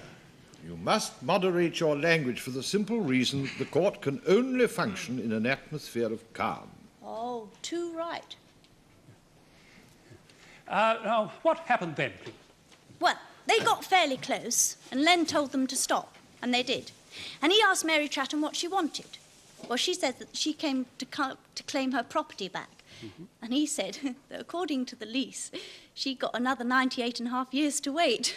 you must moderate your language for the simple reason that the court can only function in an atmosphere of calm. Oh, too right. Now, what happened then, please? Well, they got fairly close, and Len told them to stop, and they did. And he asked Mary Chatham what she wanted. Well, she said that she came to claim her property back. Mm-hmm. And he said that according to the lease, she got another 98.5 years to wait.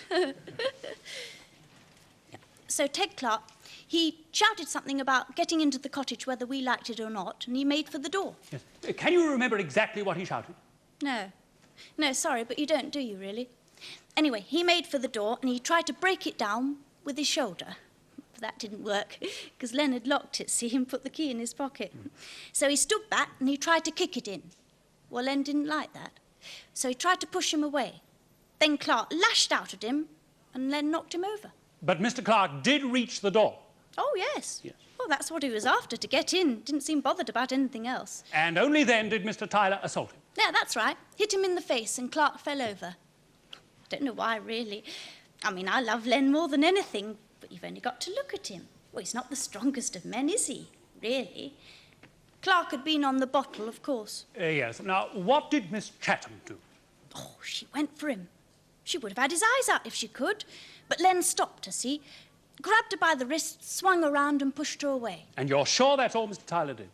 So Ted Clark, he shouted something about getting into the cottage whether we liked it or not, and he made for the door. Yes. Can you remember exactly what he shouted? No. No, sorry, but you don't, do you, really? Anyway, he made for the door, and he tried to break it down with his shoulder. But that didn't work, because Len had locked it, see, and put the key in his pocket. So he stood back, and he tried to kick it in. Well, Len didn't like that. So he tried to push him away. Then Clark lashed out at him, and Len knocked him over. But Mr. Clark did reach the door. Oh, yes. Yes. Well, that's what he was after, to get in. Didn't seem bothered about anything else. And only then did Mr. Tyler assault him. Yeah, that's right. Hit him in the face and Clark fell over. Don't know why, really. I mean, I love Len more than anything, but you've only got to look at him. Well, he's not the strongest of men, is he? Really? Clark had been on the bottle, of course. Yes. Now, what did Miss Chatham do? Oh, she went for him. She would have had his eyes out if she could. But Len stopped her, see? Grabbed her by the wrist, swung around and pushed her away. And you're sure that's all Mr. Tyler did?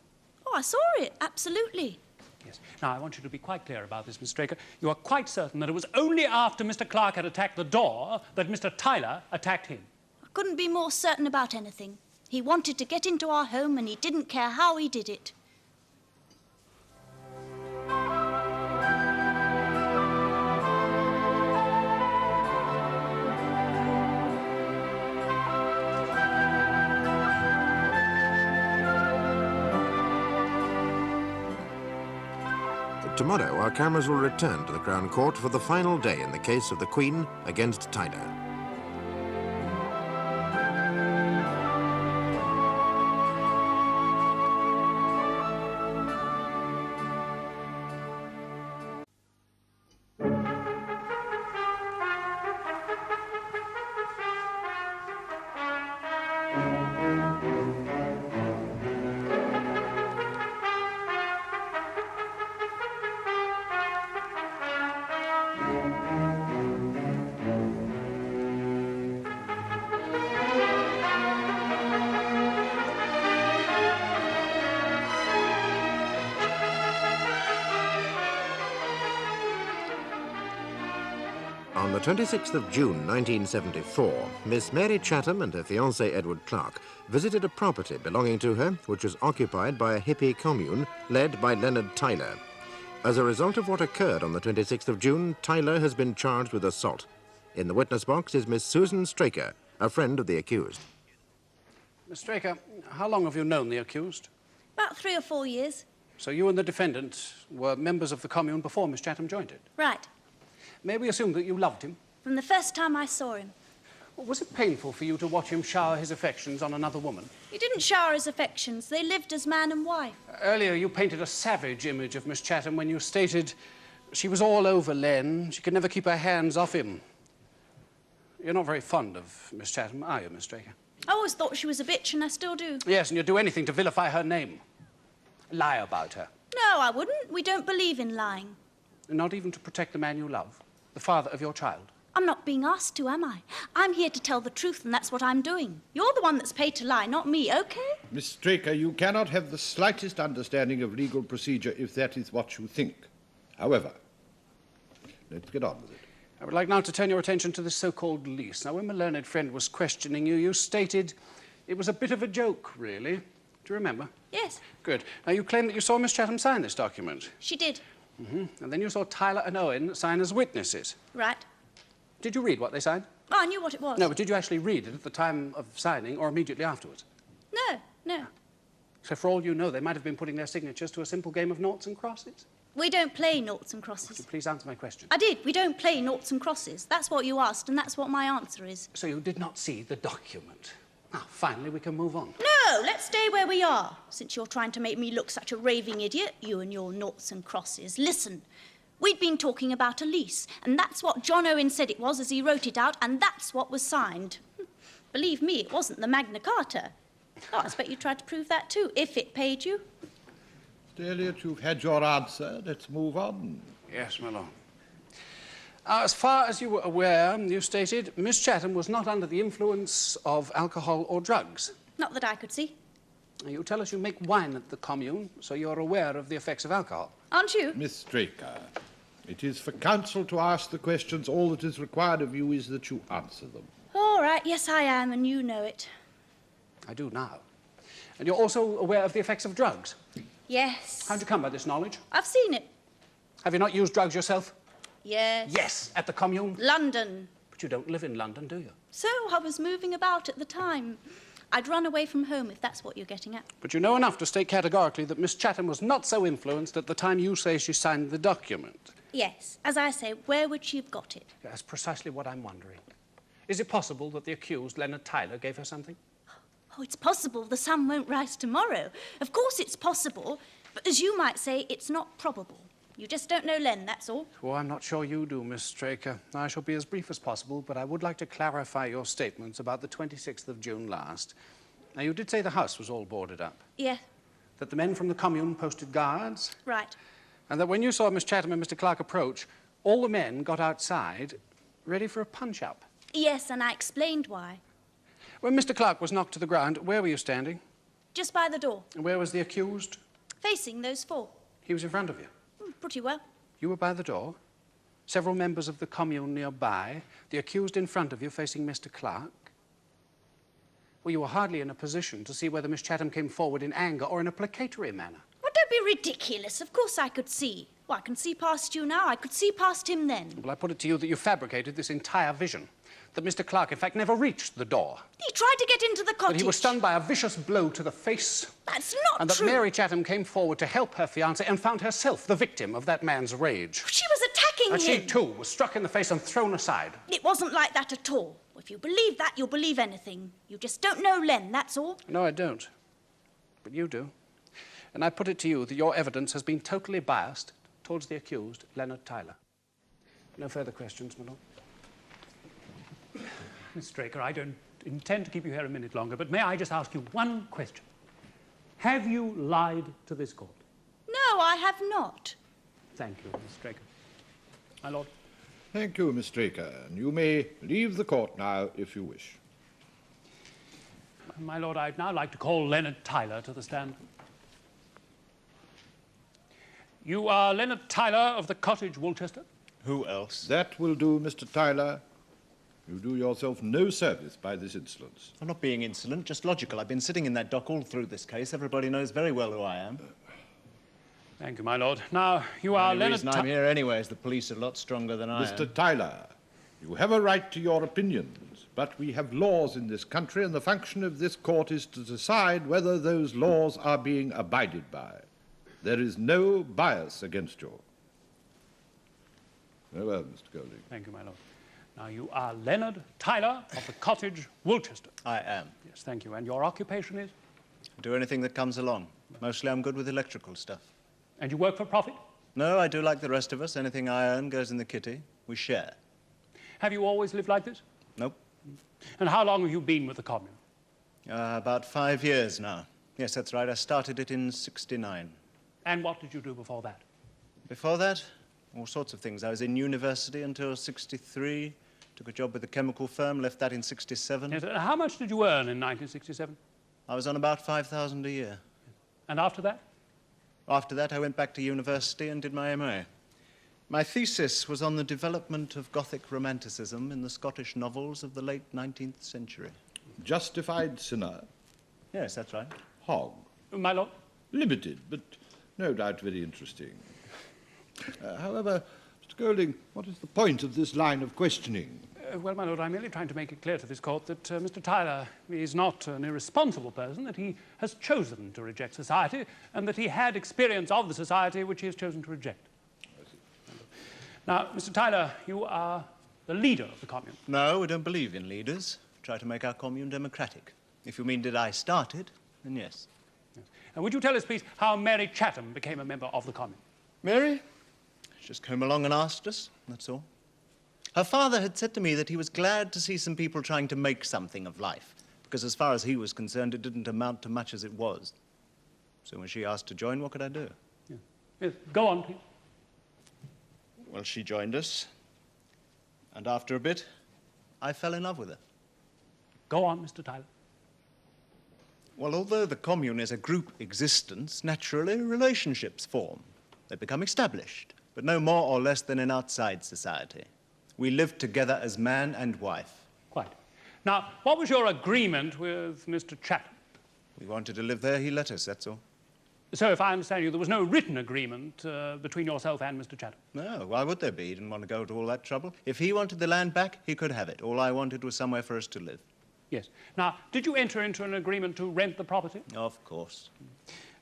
Oh, I saw it, absolutely. Yes. Now, I want you to be quite clear about this, Miss Straker. You are quite certain that it was only after Mr. Clark had attacked the door that Mr. Tyler attacked him? I couldn't be more certain about anything. He wanted to get into our home and he didn't care how he did it. Tomorrow, our cameras will return to the Crown Court for the final day in the case of the Queen against Tyler. On the 26th of June 1974, Miss Mary Chatham and her fiancé Edward Clark visited a property belonging to her, which was occupied by a hippie commune led by Leonard Tyler. As a result of what occurred on the 26th of June, Tyler has been charged with assault. In the witness box is Miss Susan Straker, a friend of the accused. Miss Straker, how long have you known the accused? About 3 or 4 years. So you and the defendant were members of the commune before Miss Chatham joined it? Right. May we assume that you loved him? From the first time I saw him. Was it painful for you to watch him shower his affections on another woman? He didn't shower his affections. They lived as man and wife. Earlier, you painted a savage image of Miss Chatham when you stated she was all over Len. She could never keep her hands off him. You're not very fond of Miss Chatham, are you, Miss Straker? I always thought she was a bitch, and I still do. Yes, and you'd do anything to vilify her name. Lie about her. No, I wouldn't. We don't believe in lying. Not even to protect the man you love, the father of your child. I'm not being asked to, am I? I'm here to tell the truth, and that's what I'm doing. You're the one that's paid to lie, not me, okay? Miss Straker, you cannot have the slightest understanding of legal procedure if that is what you think. However, let's get on with it. I would like now to turn your attention to this so-called lease. Now, when my learned friend was questioning you, you stated it was a bit of a joke, really, Do you remember? Yes, Good. Now, you claim that you saw Miss Chatham sign this document. she did. And then you saw Tyler and Owen sign as witnesses. Right. Did you read what they signed? Oh, I knew what it was. No, but did you actually read it at the time of signing or immediately afterwards? No. So for all you know, they might have been putting their signatures to a simple game of noughts and crosses. We don't play noughts and Would you crosses. please answer my question? I did. We don't play noughts and crosses. That's what you asked, and that's what my answer is. So you did not see the document. Now, finally, we can move on. No, let's stay where we are, since you're trying to make me look such a raving idiot, you and your noughts and crosses. Listen, we'd been talking about a lease, and that's what John Owen said it was as he wrote it out, and that's what was signed. Believe me, it wasn't the Magna Carta. Oh, I expect you tried to prove that too, if it paid you. Mr. Elliot, you've had your answer. Let's move on. Yes, my lord. As far as you were aware, you stated, Miss Chatham was not under the influence of alcohol or drugs. Not that I could see. You tell us you make wine at the commune, so you're aware of the effects of alcohol. Aren't you? Miss Straker, it is for counsel to ask the questions. All that is required of you is that you answer them. All right, yes, I am, and you know it. I do now. And you're also aware of the effects of drugs. Yes. How'd you come by this knowledge? I've seen it. Have you not used drugs yourself? Yes. Yes, at the commune. London. But you don't live in London, do you? So I was moving about at the time. I'd run away from home, if that's what you're getting at. But you know enough to state categorically that Miss Chatham was not so influenced at the time you say she signed the document. Yes. As I say, where would she have got it? That's precisely what I'm wondering. Is it possible that the accused, Leonard Tyler, gave her something? Oh, it's possible the sun won't rise tomorrow. Of course it's possible, but as you might say, it's not probable. You just don't know Len, that's all. Oh, I'm not sure you do, Miss Straker. I shall be as brief as possible, but I would like to clarify your statements about the 26th of June last. Now, you did say the house was all boarded up. Yeah, That the men from the commune posted guards. right. And that when you saw Miss Chatham and Mr. Clark approach, all the men got outside, ready for a punch-up. Yes, and I explained why. When Mr. Clark was knocked to the ground, where were you standing? Just by the door, And where was the accused? facing those four. He was in front of you. Pretty well. You were by the door. Several members of the commune nearby. The accused in front of you, facing Mr. Clark. Well, you were hardly in a position to see whether Miss Chatham came forward in anger or in a placatory manner. Well, don't be ridiculous. Of course I could see. Well, I can see past you now. I could see past him then. Well, I put it to you that you fabricated this entire vision. That Mr. Clark, in fact, never reached the door. He tried to get into the cottage. That he was stunned by a vicious blow to the face. That's not And that true. Mary Chatham came forward to help her fiancé and found herself the victim of that man's rage. She was attacking And him. she, too, was struck in the face and thrown aside. It wasn't like that at all. If you believe that, you'll believe anything. You just don't know Len, that's all. No, I don't. But you do. And I put it to you that your evidence has been totally biased towards the accused, Leonard Tyler. No further questions, my lord. Miss Straker, I don't intend to keep you here a minute longer, but may I just ask you one question? Have you lied to this court? No, I have not. Thank you, Miss Straker. My lord. Thank you, Miss Straker. And you may leave the court now if you wish. My lord, I'd now like to call Leonard Tyler to the stand. You are Leonard Tyler of the cottage, Woolchester? Who else? That will do, Mr. Tyler. You do yourself no service by this insolence. I'm not being insolent, just logical. I've been sitting in that dock all through this case. Everybody knows very well who I am. Thank you, my lord. Now, you are The Leonard reason I'm here anyway is the police are a lot stronger than I am. Mr. Tyler, you have a right to your opinions, but we have laws in this country, and the function of this court is to decide whether those laws are being abided by. There is no bias against you. Very well, Mr. Golding. Thank you, my lord. Now, you are Leonard Tyler of the cottage, Woolchester. I am. Yes, thank you. And your occupation is? I do anything that comes along. Mostly I'm good with electrical stuff. And you work for profit? No, I do like the rest of us. Anything I earn goes in the kitty. We share. Have you always lived like this? Nope. And how long have you been with the commune? About 5 years now. Yes, that's right. I started it in '69. And what did you do before that? Before that, all sorts of things. I was in university until '63. Took a job with a chemical firm, left that in '67. Yes, how much did you earn in 1967? I was on about 5,000 a year. And after that? After that, I went back to university and did my MA. My thesis was on the development of Gothic Romanticism in the Scottish novels of the late 19th century. Justified sinner, Yes, that's right. hog. My lord? Limited, but no doubt very interesting. However, Mr. Golding, what is the point of this line of questioning? Well, my lord, I'm merely trying to make it clear to this court that Mr. Tyler is not an irresponsible person, that he has chosen to reject society, and that he had experience of the society which he has chosen to reject. Now, Mr. Tyler, you are the leader of the commune. No, we don't believe in leaders. Try to make our commune democratic. If you mean did I start it, then yes. And would you tell us, please, how Mary Chatham became a member of the commune? Mary? She just came along and asked us, that's all. Her father had said to me that he was glad to see some people trying to make something of life, because as far as he was concerned, it didn't amount to much as it was. So when she asked to join, what could I do? Yes. Yes. Go on, please. Well, she joined us, and after a bit, I fell in love with her. Go on, Mr. Tyler. Well, although the commune is a group existence, naturally relationships form. They become established, but no more or less than in outside society. We live together as man and wife. Quite. Now, what was your agreement with Mr. Chatham? We wanted to live there, he let us, that's all. So, if I understand you, there was no written agreement between yourself and Mr. Chatham? No, why would there be? He didn't want to go to all that trouble. If he wanted the land back, he could have it. All I wanted was somewhere for us to live. Yes. Now, did you enter into an agreement to rent the property? Of course.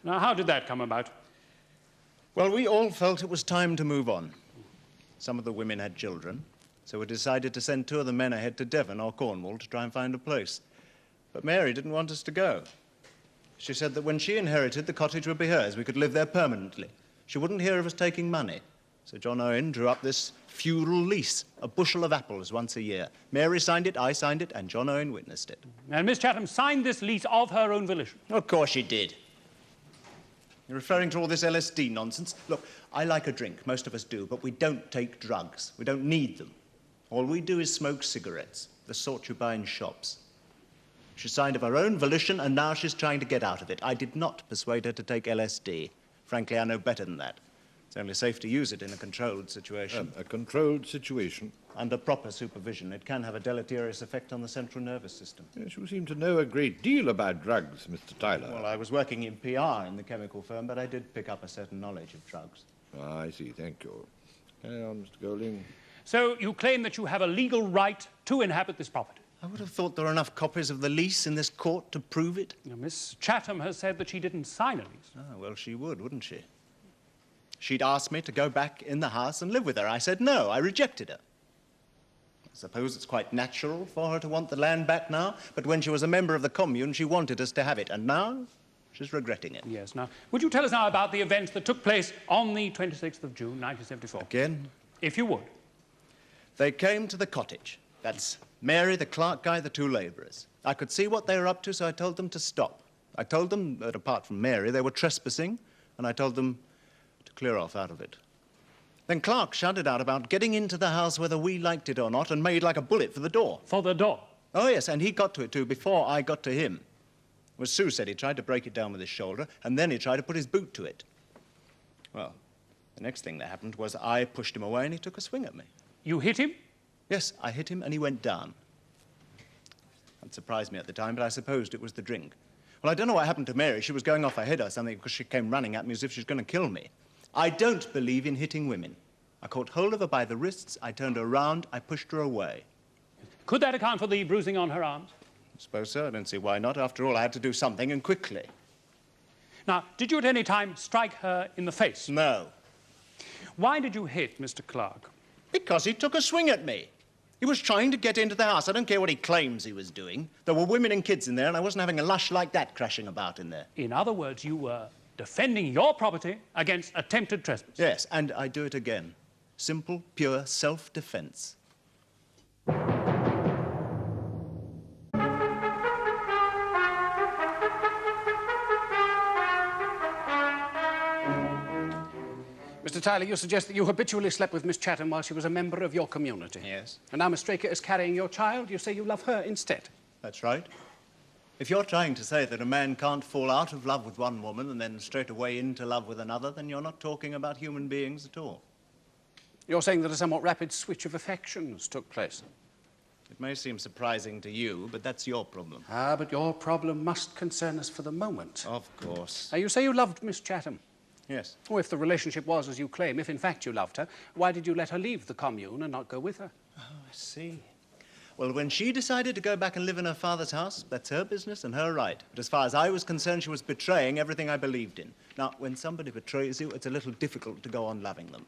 Now, how did that come about? Well, we all felt it was time to move on. Some of the women had children, so we decided to send 2 of the men ahead to Devon or Cornwall to try and find a place. But Mary didn't want us to go. She said that when she inherited, the cottage would be hers. We could live there permanently. She wouldn't hear of us taking money. So John Owen drew up this feudal lease, a bushel of apples once a year. Mary signed it, I signed it, and John Owen witnessed it. And Miss Chatham signed this lease of her own volition? Of course she did. You're referring to all this LSD nonsense? Look, I like a drink, most of us do, but we don't take drugs. We don't need them. All we do is smoke cigarettes, the sort you buy in shops. She signed of her own volition, and now she's trying to get out of it. I did not persuade her to take LSD. Frankly, I know better than that. It's only safe to use it in a controlled situation. A controlled situation? Under proper supervision. It can have a deleterious effect on the central nervous system. Yes, you seem to know a great deal about drugs, Mr. Tyler. Well, I was working in PR in the chemical firm, but I did pick up a certain knowledge of drugs. Ah, I see, thank you. Carry on, Mr. Golding. So you claim that you have a legal right to inhabit this property? I would have thought there were enough copies of the lease in this court to prove it. Now, Miss Chatham has said that she didn't sign a lease. Ah, well, she would, wouldn't she? She'd asked me to go back in the house and live with her. I said no, I rejected her. I suppose it's quite natural for her to want the land back now, but when she was a member of the commune, she wanted us to have it, and now she's regretting it. Yes, now, would you tell us now about the events that took place on the 26th of June, 1974? Again? If you would. They came to the cottage. That's Mary, the clerk guy, the 2 labourers. I could see what they were up to, so I told them to stop. I told them that apart from Mary, they were trespassing, and I told them to clear off out of it. Then Clark shouted out about getting into the house whether we liked it or not and made like a bullet for the door. For the door? Oh, yes, and he got to it too before I got to him. Well, Sue said he tried to break it down with his shoulder, and then he tried to put his boot to it. Well, the next thing that happened was I pushed him away and he took a swing at me. You hit him? Yes, I hit him and he went down. That surprised me at the time, but I supposed it was the drink. Well, I don't know what happened to Mary. She was going off her head or something because she came running at me as if she was going to kill me. I don't believe in hitting women. I caught hold of her by the wrists, I turned her around, I pushed her away. Could that account for the bruising on her arms? I suppose so. I don't see why not. After all, I had to do something, and quickly. Now, did you at any time strike her in the face? No. Why did you hit Mr. Clark? Because he took a swing at me. He was trying to get into the house. I don't care what he claims he was doing. There were women and kids in there, and I wasn't having a lush like that crashing about in there. In other words, you were defending your property against attempted trespass. Yes, and I do it again. Simple, pure self-defense. Mr. Tyler, you suggest that you habitually slept with Miss Chatham while she was a member of your community. Yes. And now Miss Straker is carrying your child. You say you love her instead. That's right. If you're trying to say that a man can't fall out of love with one woman and then straight away into love with another, then you're not talking about human beings at all. You're saying that a somewhat rapid switch of affections took place. It may seem surprising to you, but that's your problem. Ah, but your problem must concern us for the moment. Of course. You say you loved Miss Chatham. Yes. Oh, if the relationship was as you claim, if in fact you loved her, why did you let her leave the commune and not go with her? Oh, I see. Well, when she decided to go back and live in her father's house, that's her business and her right. But as far as I was concerned, she was betraying everything I believed in. Now, when somebody betrays you, it's a little difficult to go on loving them.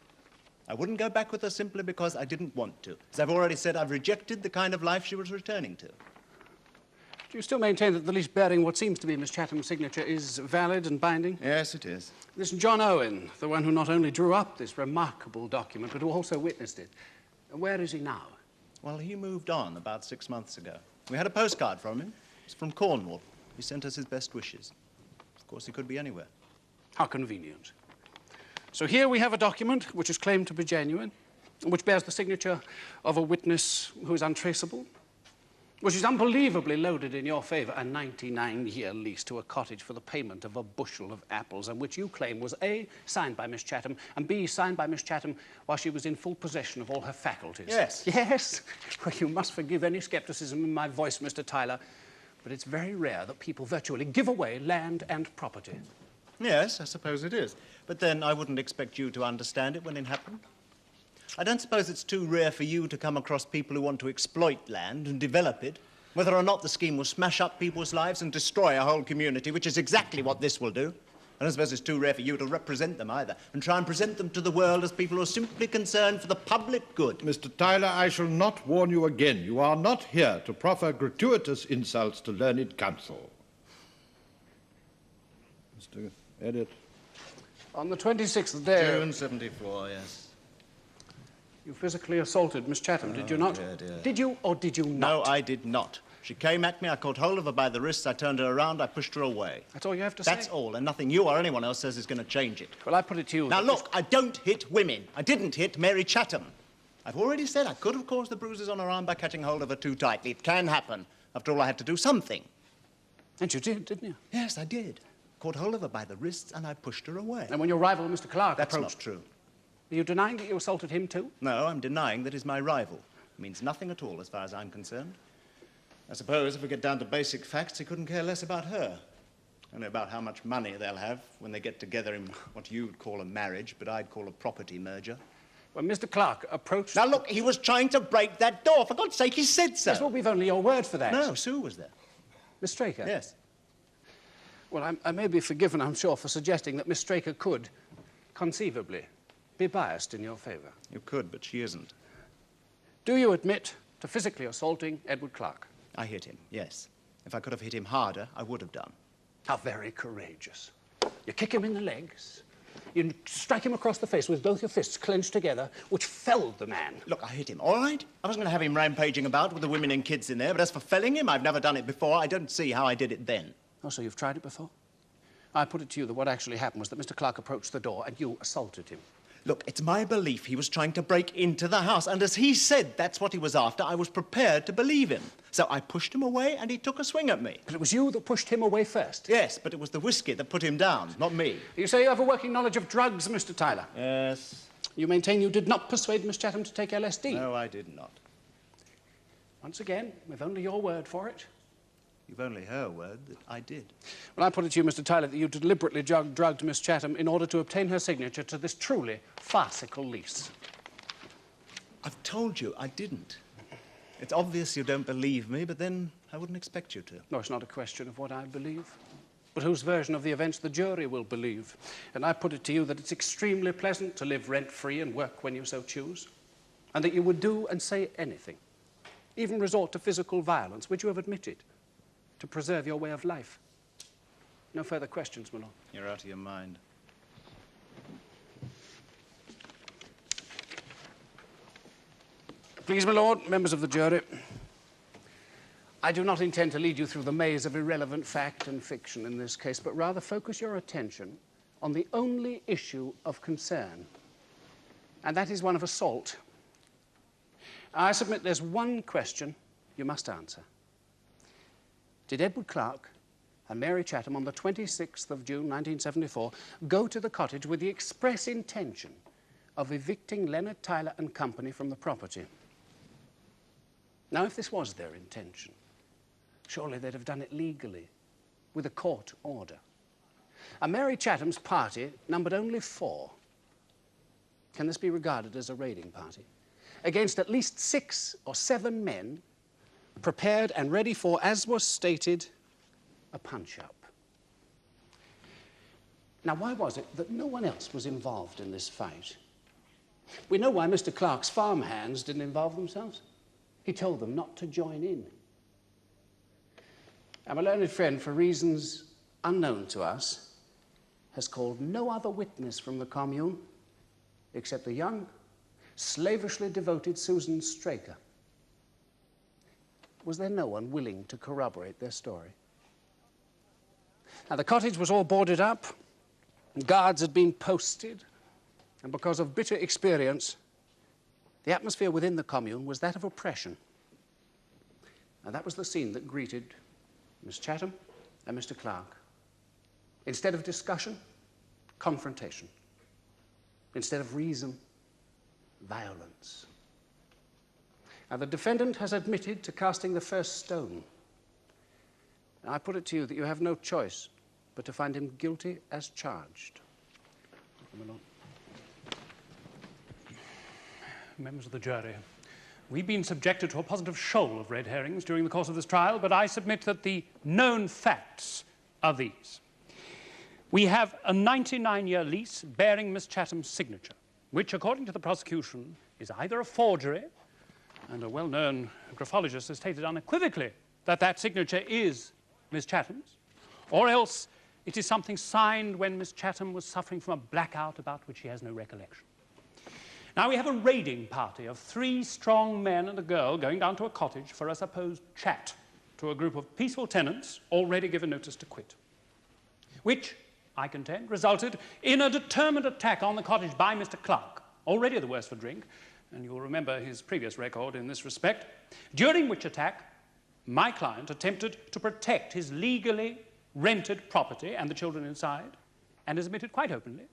I wouldn't go back with her simply because I didn't want to. As I've already said, I've rejected the kind of life she was returning to. Do you still maintain that the lease bearing what seems to be Miss Chatham's signature is valid and binding? Yes, it is. This John Owen, the one who not only drew up this remarkable document, but who also witnessed it, where is he now? Well, he moved on about 6 months ago. We had a postcard from him. It's from Cornwall. He sent us his best wishes. Of course, he could be anywhere. How convenient. So here we have a document which is claimed to be genuine, which bears the signature of a witness who is untraceable, which is unbelievably loaded in your favour, a 99-year lease to a cottage for the payment of a bushel of apples, and which you claim was A, signed by Miss Chatham, and B, signed by Miss Chatham while she was in full possession of all her faculties. Yes. Yes? Well, you must forgive any scepticism in my voice, Mr. Tyler, but it's very rare that people virtually give away land and property. Yes, I suppose it is. But then I wouldn't expect you to understand it when it happened. I don't suppose it's too rare for you to come across people who want to exploit land and develop it, whether or not the scheme will smash up people's lives and destroy a whole community, which is exactly what this will do. I don't suppose it's too rare for you to represent them either, and try and present them to the world as people who are simply concerned for the public good. Mr. Tyler, I shall not warn you again. You are not here to proffer gratuitous insults to learned counsel. Mr. Edit. On the 26th day... June 74, yes. You physically assaulted Miss Chatham, did you not? Dear, dear. Did you or did you not? No, I did not. She came at me, I caught hold of her by the wrists, I turned her around, I pushed her away. That's all you have to say? That's all, and nothing you or anyone else says is going to change it. Well, I put it to you... Now, look, I don't hit women. I didn't hit Mary Chatham. I've already said I could have caused the bruises on her arm by catching hold of her too tightly. It can happen. After all, I had to do something. And you did, didn't you? Yes, I did. Caught hold of her by the wrists, and I pushed her away. And when your rival, Mr. Clark, That's approached... not true. Are you denying that you assaulted him too? No, I'm denying that he's my rival. It means nothing at all as far as I'm concerned. I suppose if we get down to basic facts, he couldn't care less about her. Only about how much money they'll have when they get together in what you'd call a marriage, but I'd call a property merger. When Mr. Clark approached... Now, look, he was trying to break that door. For God's sake, he said so. Yes, well, we've only your word for that. No, Sue was there. Miss Straker? Yes. Well, I may be forgiven, I'm sure, for suggesting that Miss Straker could, conceivably, be biased in your favour. You could, but she isn't. Do you admit to physically assaulting Edward Clark? I hit him, yes. If I could have hit him harder, I would have done. How very courageous. You kick him in the legs, you strike him across the face with both your fists clenched together, which felled the man. Look, I hit him, all right? I wasn't going to have him rampaging about with the women and kids in there, but as for felling him, I've never done it before. I don't see how I did it then. Oh, so you've tried it before? I put it to you that what actually happened was that Mr. Clark approached the door and you assaulted him. Look, it's my belief he was trying to break into the house, and as he said that's what he was after, I was prepared to believe him. So I pushed him away, and he took a swing at me. But it was you that pushed him away first? Yes, but it was the whiskey that put him down, not me. You say you have a working knowledge of drugs, Mr. Tyler? Yes. You maintain you did not persuade Miss Chatham to take LSD? No, I did not. Once again, with only your word for it. You've only her word that I did. Well, I put it to you, Mr. Tyler, that you deliberately drugged Miss Chatham in order to obtain her signature to this truly farcical lease. I've told you I didn't. It's obvious you don't believe me, but then I wouldn't expect you to. No, it's not a question of what I believe, but whose version of the events the jury will believe. And I put it to you that it's extremely pleasant to live rent-free and work when you so choose, and that you would do and say anything, even resort to physical violence, which you have admitted, to preserve your way of life. No further questions, my lord. You're out of your mind. Please, my lord, members of the jury, I do not intend to lead you through the maze of irrelevant fact and fiction in this case, but rather focus your attention on the only issue of concern, and that is one of assault. I submit there's one question you must answer. Did Edward Clark and Mary Chatham on the 26th of June 1974 go to the cottage with the express intention of evicting Leonard Tyler and company from the property? Now, if this was their intention, surely they'd have done it legally, with a court order. And Mary Chatham's party numbered only 4. Can this be regarded as a raiding party? Against at least 6 or 7 men, prepared and ready for, as was stated, a punch-up. Now, why was it that no one else was involved in this fight? We know why Mr. Clark's farmhands didn't involve themselves. He told them not to join in. And my learned friend, for reasons unknown to us, has called no other witness from the commune except the young, slavishly devoted Susan Straker. Was there no one willing to corroborate their story? Now, the cottage was all boarded up, guards had been posted, and because of bitter experience, the atmosphere within the commune was that of oppression. And that was the scene that greeted Miss Chatham and Mr. Clark. Instead of discussion, confrontation. Instead of reason, violence. Now, the defendant has admitted to casting the first stone. Now, I put it to you that you have no choice but to find him guilty as charged. Come along. Members of the jury, we've been subjected to a positive shoal of red herrings during the course of this trial, but I submit that the known facts are these. We have a 99-year lease bearing Miss Chatham's signature, which, according to the prosecution, is either a forgery, and a well-known graphologist has stated unequivocally that that signature is Miss Chatham's, or else it is something signed when Miss Chatham was suffering from a blackout about which she has no recollection. Now, we have a raiding party of 3 strong men and a girl going down to a cottage for a supposed chat to a group of peaceful tenants already given notice to quit, which, I contend, resulted in a determined attack on the cottage by Mr. Clark, already the worse for drink, and you'll remember his previous record in this respect, during which attack my client attempted to protect his legally rented property and the children inside, and has admitted quite openly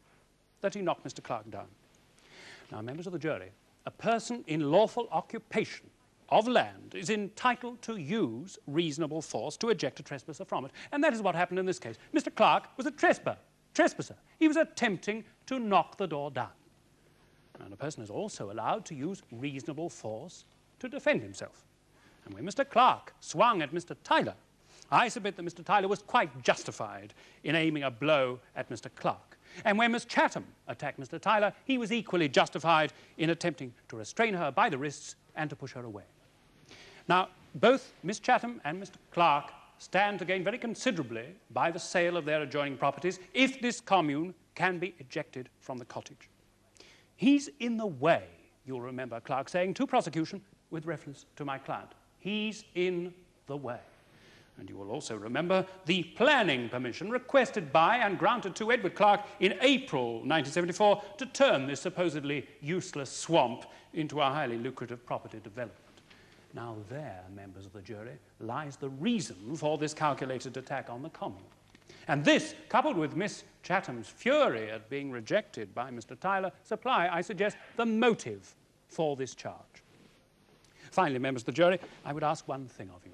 that he knocked Mr. Clark down. Now, members of the jury, a person in lawful occupation of land is entitled to use reasonable force to eject a trespasser from it. And that is what happened in this case. Mr. Clark was a trespasser. He was attempting to knock the door down. And a person is also allowed to use reasonable force to defend himself. And when Mr. Clark swung at Mr. Tyler, I submit that Mr. Tyler was quite justified in aiming a blow at Mr. Clark. And when Miss Chatham attacked Mr. Tyler, he was equally justified in attempting to restrain her by the wrists and to push her away. Now, both Miss Chatham and Mr. Clark stand to gain very considerably by the sale of their adjoining properties if this commune can be ejected from the cottage. He's in the way, you'll remember Clark saying to prosecution with reference to my client. He's in the way. And you will also remember the planning permission requested by and granted to Edward Clark in April 1974 to turn this supposedly useless swamp into a highly lucrative property development. Now there, members of the jury, lies the reason for this calculated attack on the commune. And this, coupled with Miss Chatham's fury at being rejected by Mr. Tyler, supply, I suggest, the motive for this charge. Finally, members of the jury, I would ask one thing of you,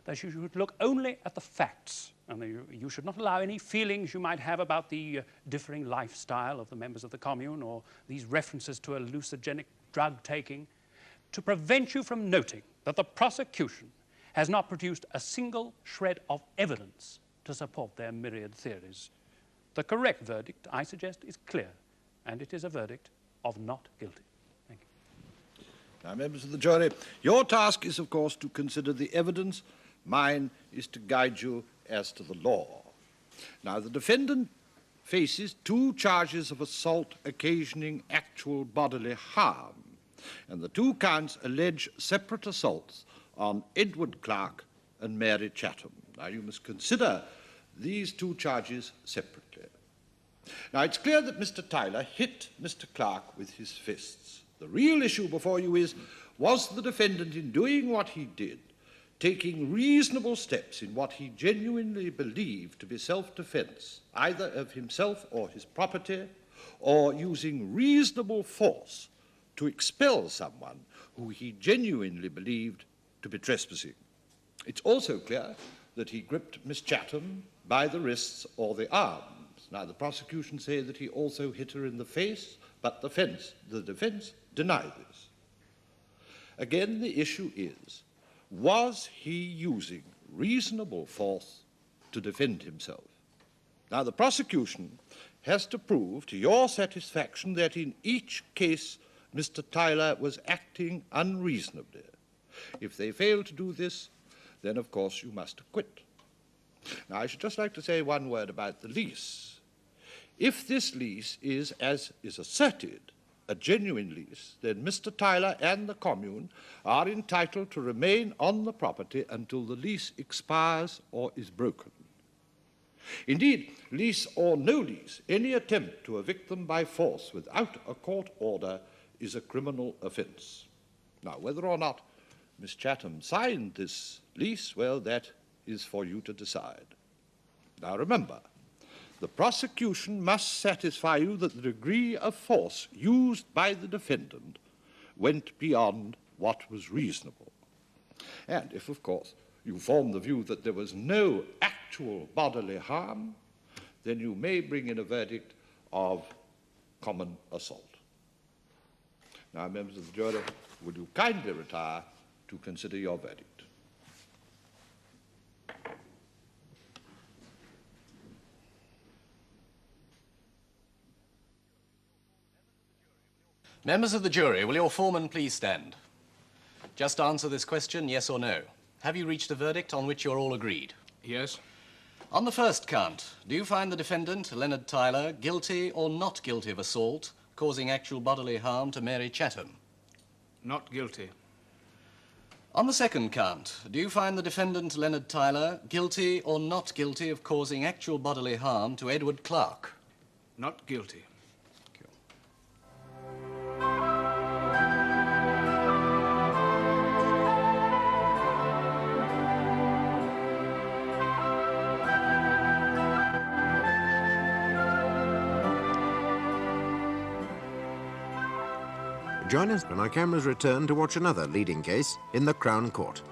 that you should look only at the facts, and you should not allow any feelings you might have about the differing lifestyle of the members of the commune or these references to hallucinogenic drug taking to prevent you from noting that the prosecution has not produced a single shred of evidence to support their myriad theories. The correct verdict, I suggest, is clear, and it is a verdict of not guilty. Thank you. Now, members of the jury, your task is, of course, to consider the evidence. Mine is to guide you as to the law. Now, the defendant faces 2 charges of assault occasioning actual bodily harm, and the 2 counts allege separate assaults on Edward Clark and Mary Chatham. Now, you must consider these 2 charges separately. Now, it's clear that Mr. Tyler hit Mr. Clark with his fists. The real issue before you is, was the defendant, in doing what he did, taking reasonable steps in what he genuinely believed to be self-defense, either of himself or his property, or using reasonable force to expel someone who he genuinely believed to be trespassing. It's also clear that he gripped Miss Chatham by the wrists or the arms. Now, the prosecution say that he also hit her in the face, but the defense deny this. Again, the issue is, was he using reasonable force to defend himself? Now, the prosecution has to prove to your satisfaction that in each case Mr. Tyler was acting unreasonably. If they fail to do this, then of course you must acquit. Now, I should just like to say one word about the lease. If this lease is, as is asserted, a genuine lease, then Mr. Tyler and the commune are entitled to remain on the property until the lease expires or is broken. Indeed, lease or no lease, any attempt to evict them by force without a court order is a criminal offence. Now, whether or not Miss Chatham signed this lease, well, that is for you to decide. Now, remember, the prosecution must satisfy you that the degree of force used by the defendant went beyond what was reasonable. And if, of course, you form the view that there was no actual bodily harm, then you may bring in a verdict of common assault. Now, members of the jury, would you kindly retire to consider your verdict? Members of the jury, will your foreman please stand? Just answer this question, yes or no. Have you reached a verdict on which you're all agreed? Yes. On the first count, do you find the defendant, Leonard Tyler, guilty or not guilty of assault causing actual bodily harm to Mary Chatham? Not guilty. On the second count, do you find the defendant, Leonard Tyler, guilty or not guilty of causing actual bodily harm to Edward Clark? Not guilty. Join us when our cameras return to watch another leading case in the Crown Court.